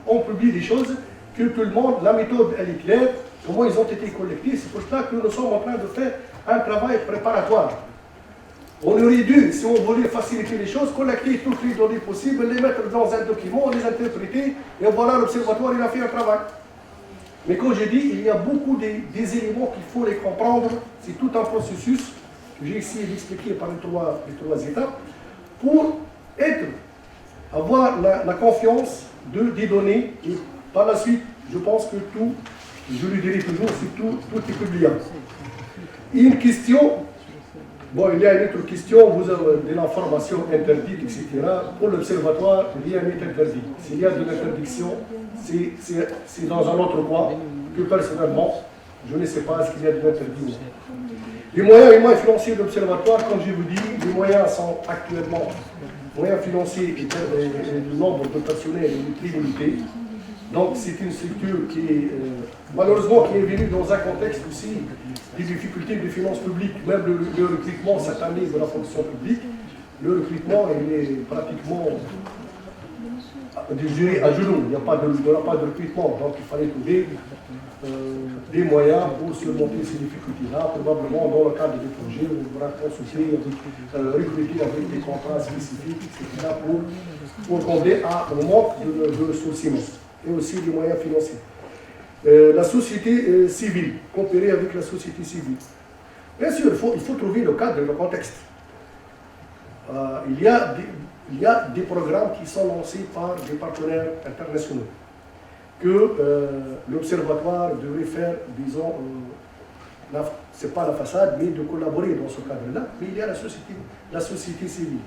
qu'on publie des choses, que tout le monde, la méthode, elle est claire, comment ils ont été collectés. C'est pour cela que nous sommes en train de faire un travail préparatoire. On aurait dû, si on voulait faciliter les choses, collecter toutes les données possibles, les mettre dans un document, les interpréter, et voilà, l'Observatoire, il a fait un travail. Mais comme j'ai dit, il y a beaucoup des éléments qu'il faut les comprendre. C'est tout un processus que j'ai essayé d'expliquer par les trois étapes pour avoir la confiance des données. Et par la suite, je pense que tout, je lui dirai toujours, c'est tout est publiable. Une question, bon, il y a une autre question, vous avez de l'information interdite, etc. Pour l'Observatoire, rien n'est interdit. S'il y a de l'interdiction, c'est dans un autre coin que personnellement, je ne sais pas ce qu'il y a de l'interdit. Les moyens financiers de l'Observatoire, comme je vous dis, les moyens sont actuellement, moyens financiers et le nombre de personnels et les priorités. Donc c'est une structure qui est malheureusement qui est venue dans un contexte aussi des difficultés de finances publiques. Même le recrutement cette année de la fonction publique, le recrutement il est pratiquement je dirais à genoux. Il n'y a pas de recrutement. Donc il fallait trouver des moyens pour surmonter ces difficultés-là. Probablement dans le cadre des projets, on devra consulter, recruter avec des contrats spécifiques, etc. pour combler au manque de ressources humaines. Et aussi des moyens financiers. La société civile, comparée avec la société civile. Bien sûr, il faut trouver le cadre et le contexte. Il y a des programmes qui sont lancés par des partenaires internationaux que l'Observatoire devrait faire, disons, ce n'est pas la façade, mais de collaborer dans ce cadre-là. Mais il y a la société civile.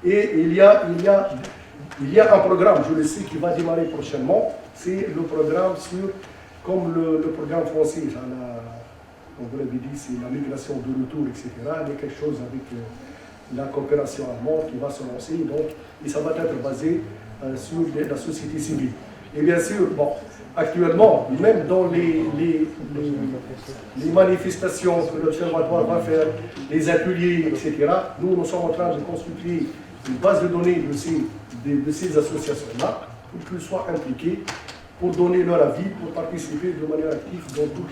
Et il y a un programme, je le sais, qui va démarrer prochainement. C'est le programme comme le programme français, comme vous l'avez dit, c'est la migration de retour, etc. Il y a quelque chose avec la coopération allemande qui va se lancer, donc, et ça va être basé sur la société civile. Et bien sûr, bon, actuellement, même dans les manifestations que l'Observatoire va faire, les ateliers, etc., nous sommes en train de constituer une base de données de ces associations-là, pour qu'ils soient impliqués, pour donner leur avis, pour participer de manière active dans tous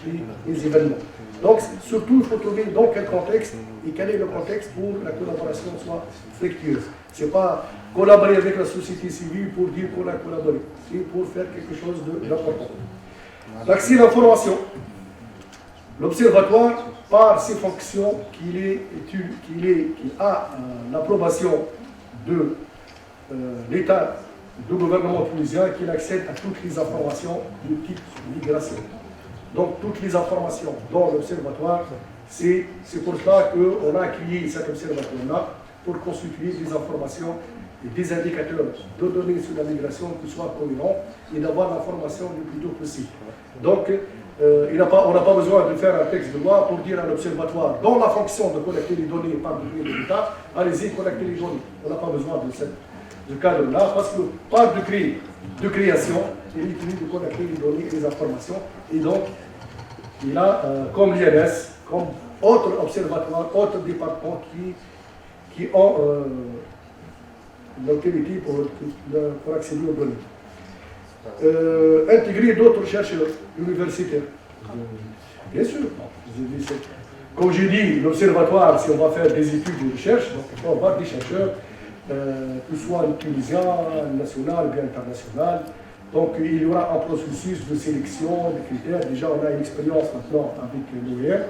les événements. Donc, surtout, il faut trouver dans quel contexte et quel est le contexte pour que la collaboration soit fructueuse. Ce n'est pas collaborer avec la société civile pour dire qu'on a collaboré, c'est pour faire quelque chose d'important. L'accès à l'information. L'Observatoire, par ses fonctions, qui a l'approbation de l'État, du gouvernement tunisien, qu'il accède à toutes les informations du type migration. Donc toutes les informations dans l'Observatoire, c'est pour cela qu'on a créé cet observatoire-là, pour constituer des informations et des indicateurs de données sur la migration qui soient cohérents et d'avoir l'information le plus tôt possible. Donc on n'a pas besoin de faire un texte de loi pour dire à l'Observatoire, dans la fonction de collecter les données par le de l'État, allez-y, collectez les données. On n'a pas besoin de cadre-là, parce que par de création, il est tenu de collecter les données et les informations. Et donc, il a, comme l'INS, comme autres observatoires, autres départements qui ont l'autorité pour accéder aux données. Intégrer d'autres chercheurs universitaires. Bien sûr. Comme j'ai dit, l'observatoire, si on va faire des études de recherche, donc il faut avoir des chercheurs, que ce soit tunisien, national ou bien international. Donc il y aura un processus de sélection, de critères. Déjà, on a une expérience maintenant avec l'OIR.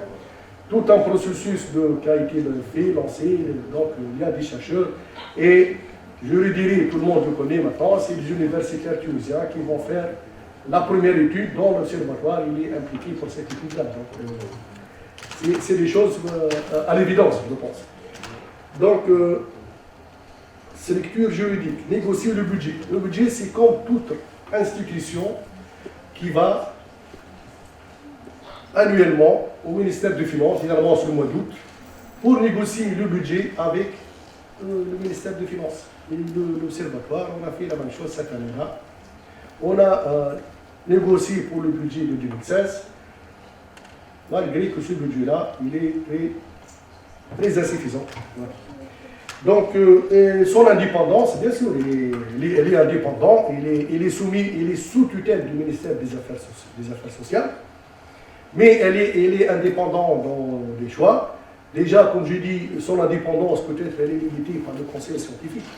Tout un processus qui a été fait, lancé. Donc il y a des chercheurs. Et je le dirais, tout le monde le connaît maintenant, c'est les universitaires tunisiens qui vont faire la première étude dont l'observatoire il est impliqué pour cette étude-là. Donc c'est des choses à l'évidence, je pense. Donc, structure juridique, négocier le budget. Le budget, c'est comme toute institution qui va annuellement au ministère des Finances, généralement sur le mois d'août, pour négocier le budget avec le ministère des Finances. Et l'Observatoire, on a fait la même chose cette année-là. On a négocié pour le budget de 2016, malgré que ce budget-là, il est très insuffisant. Voilà. Donc, son indépendance, bien sûr, il est indépendant, il est soumis, il est sous tutelle du ministère des Affaires sociales, mais il est indépendant dans les choix, Déjà, comme je dis, son indépendance peut-être elle est limitée par le conseil scientifique.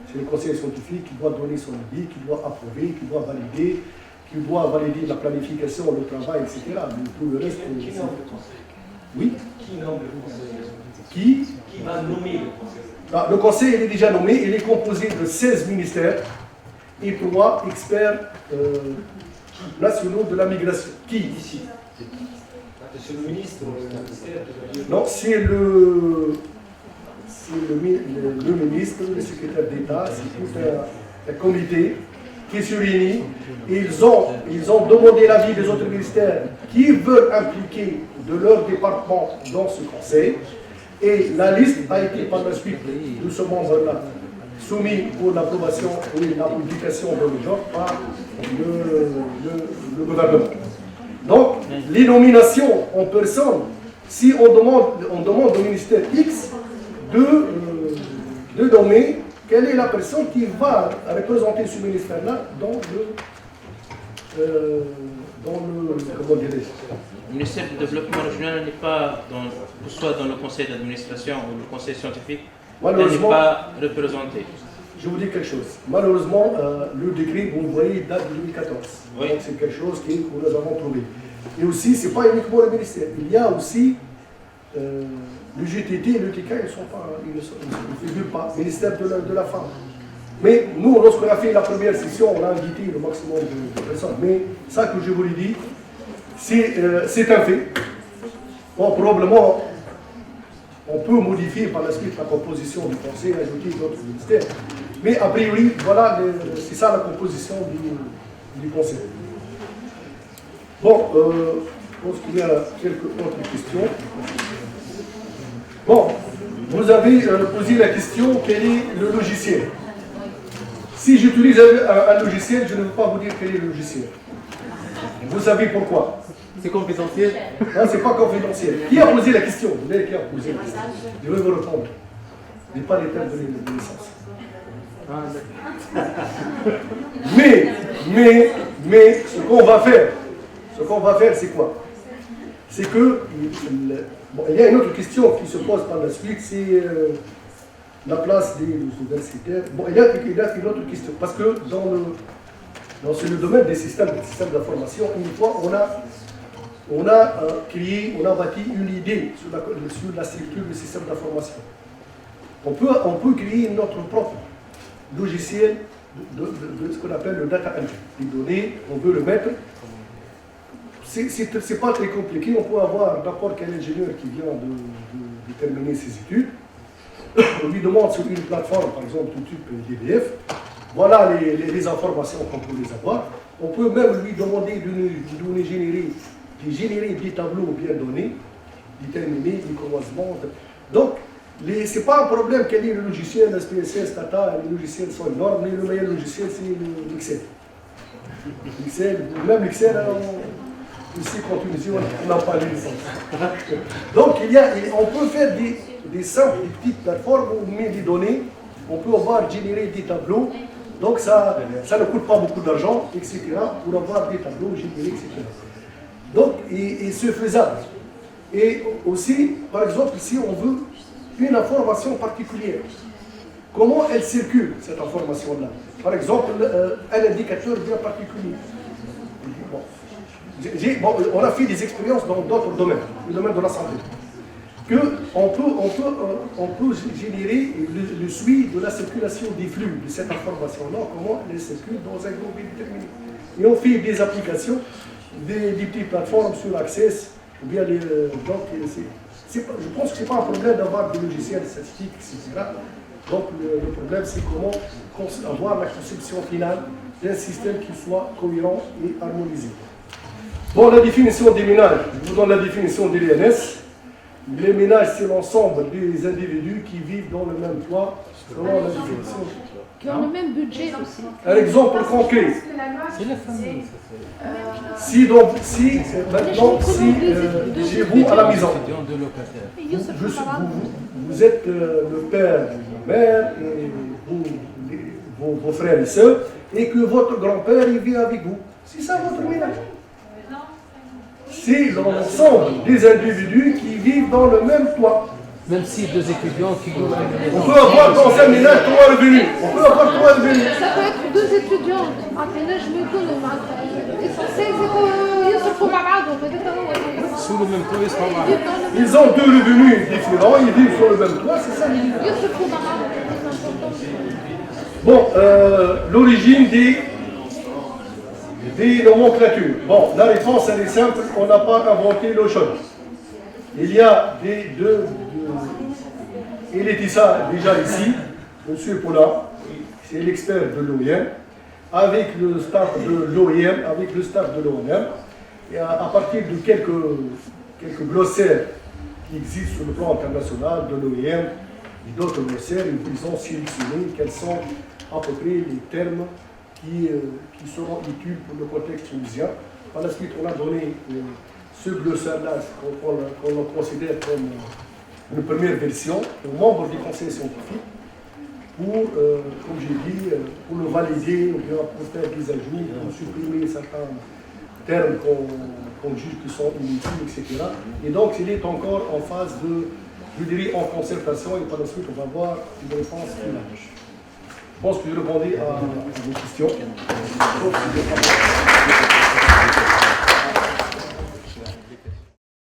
C'est le conseil scientifique qui doit donner son avis, qui doit approuver, qui doit valider la planification, le travail, etc. Mais tout le reste, oui. Qui nomme le conseil? Qui va nommer le conseil? Le conseil il est déjà nommé, il est composé de 16 ministères et 3 experts nationaux de la migration. Qui ici? C'est le ministre Non, c'est le ministre, le secrétaire d'État, c'est tout un comité qui se réunit. Et ils ont demandé l'avis des autres ministères qui veulent impliquer de leur département dans ce conseil. Et la liste a été par la suite de ce membre-là soumise pour l'approbation et la publication dans le genre par le gouvernement. Donc, les nominations en personne, si on demande au ministère X de nommer quelle est la personne qui va représenter ce ministère-là dans le comment dirais-je? Le ministère du Développement régional n'est pas, soit dans le conseil d'administration ou le conseil scientifique, il n'est pas représenté. Je vous dis quelque chose. Malheureusement, le décret, vous voyez, date de 2014. Oui. Donc c'est quelque chose que nous avons trouvé. Et aussi, ce n'est pas uniquement le ministère. Il y a aussi le GTT et le TK, ils ne figurent pas. Le ministère de la Femme. Mais nous, lorsqu'on a fait la première session, on a invité le maximum de personnes. Mais ça que je vous l'ai dit, c'est un fait. Bon, probablement, on peut modifier par la suite la composition du conseil, ajouter d'autres ministères. Mais a priori, voilà, c'est ça la composition du conseil. Bon, je pense qu'il y a quelques autres questions. Bon, vous avez posé la question, quel est le logiciel? Si j'utilise un logiciel, je ne veux pas vous dire quel est le logiciel. Vous savez pourquoi? C'est confidentiel? Non, c'est pas confidentiel. Qui a posé la question? Vous savez qui a posé la question? Je vais vous répondre. Je n'ai pas les termes de naissance. Mais ce qu'on va faire, c'est quoi? C'est que il y a une autre question qui se pose par la suite, c'est la place des universitaires. Bon, il y a une autre question, parce que dans le domaine des systèmes d'information, une fois on a bâti une idée sur la structure du système d'information. On peut créer notre propre logiciel de ce qu'on appelle le data entry. Les données, on veut le mettre. C'est pas très compliqué. On peut avoir n'importe quel ingénieur qui vient de terminer ses études. On lui demande sur une plateforme, par exemple, tout type DBF, voilà les informations qu'on peut les avoir. On peut même lui demander de générer des tableaux bien donnés, déterminés, du commencement. Donc, ce n'est pas un problème quel est le logiciel, le SPSS, Tata, les logiciels sont énormes, mais le meilleur logiciel, c'est l'Excel. Même l'Excel, ici, quand Tunisie, on n'a pas les licences. Donc, on peut faire des simples, des petites plateformes où on met des données, on peut générer des tableaux, donc ça ne coûte pas beaucoup d'argent, etc., pour avoir des tableaux générés, etc. Donc, et c'est faisable. Et aussi, par exemple, si on veut une information particulière, comment elle circule, cette information-là? Par exemple, un indicateur bien particulier. On a fait des expériences dans d'autres domaines, le domaine de la santé, qu'on peut générer le suivi de la circulation des flux de cette information-là, comment elle circule dans un groupe déterminé. Et on fait des applications, des petites plateformes sur Access, ou bien je pense que ce n'est pas un problème d'avoir des logiciels statistiques, etc. Donc le problème, c'est comment avoir la conception finale d'un système qui soit cohérent et harmonisé. Bon, la définition des ménages, je vous donne la définition de l'INS. Les ménages, c'est l'ensemble des individus qui vivent dans le même toit, selon la définition. Qui ont le même budget aussi. Un exemple concret. C'est la famille. Si j'ai vous à la maison, vous êtes le père, la mère, et vos frères et sœurs, et que votre grand-père il vit avec vous. C'est ça votre ménage. C'est l'ensemble des individus qui vivent dans le même toit. Même si deux étudiants qui ont On peut avoir dans un ménage 3 revenus. On peut avoir 3 revenus. Ça peut être deux étudiants à ménage ميكونوا معناتها essentiel يصرفوا مع بعضهم هذاك هو sous le même toit, ils sont là. Ils ont 2 revenus différents, ils vivent sur le même toit, c'est ça. يصرفوا مع بعضهم. Bon, l'origine des nomenclatures. Bon, la réponse elle est simple, on n'a pas inventé l'eau chaude. Il y a il était ça déjà ici, M. Poula, c'est l'expert de l'OIM, avec le staff de l'OIM, et à partir de quelques glossaires qui existent sur le plan international de l'OIM, et d'autres glossaires, ils ont sélectionné quels sont à peu près les termes qui seront utiles pour le contexte tunisien. Par la suite, on a donné ce glossaire-là qu'on considère comme une première version aux membres du conseil scientifique pour, comme j'ai dit, pour le valider, ou bien pour faire des ajouts, pour supprimer certains termes qu'on juge qui sont inutiles, etc. Et donc, il est encore en phase de, je dirais, en concertation, et par la suite, on va voir une réponse finale. Je pense que je répondais à vos questions.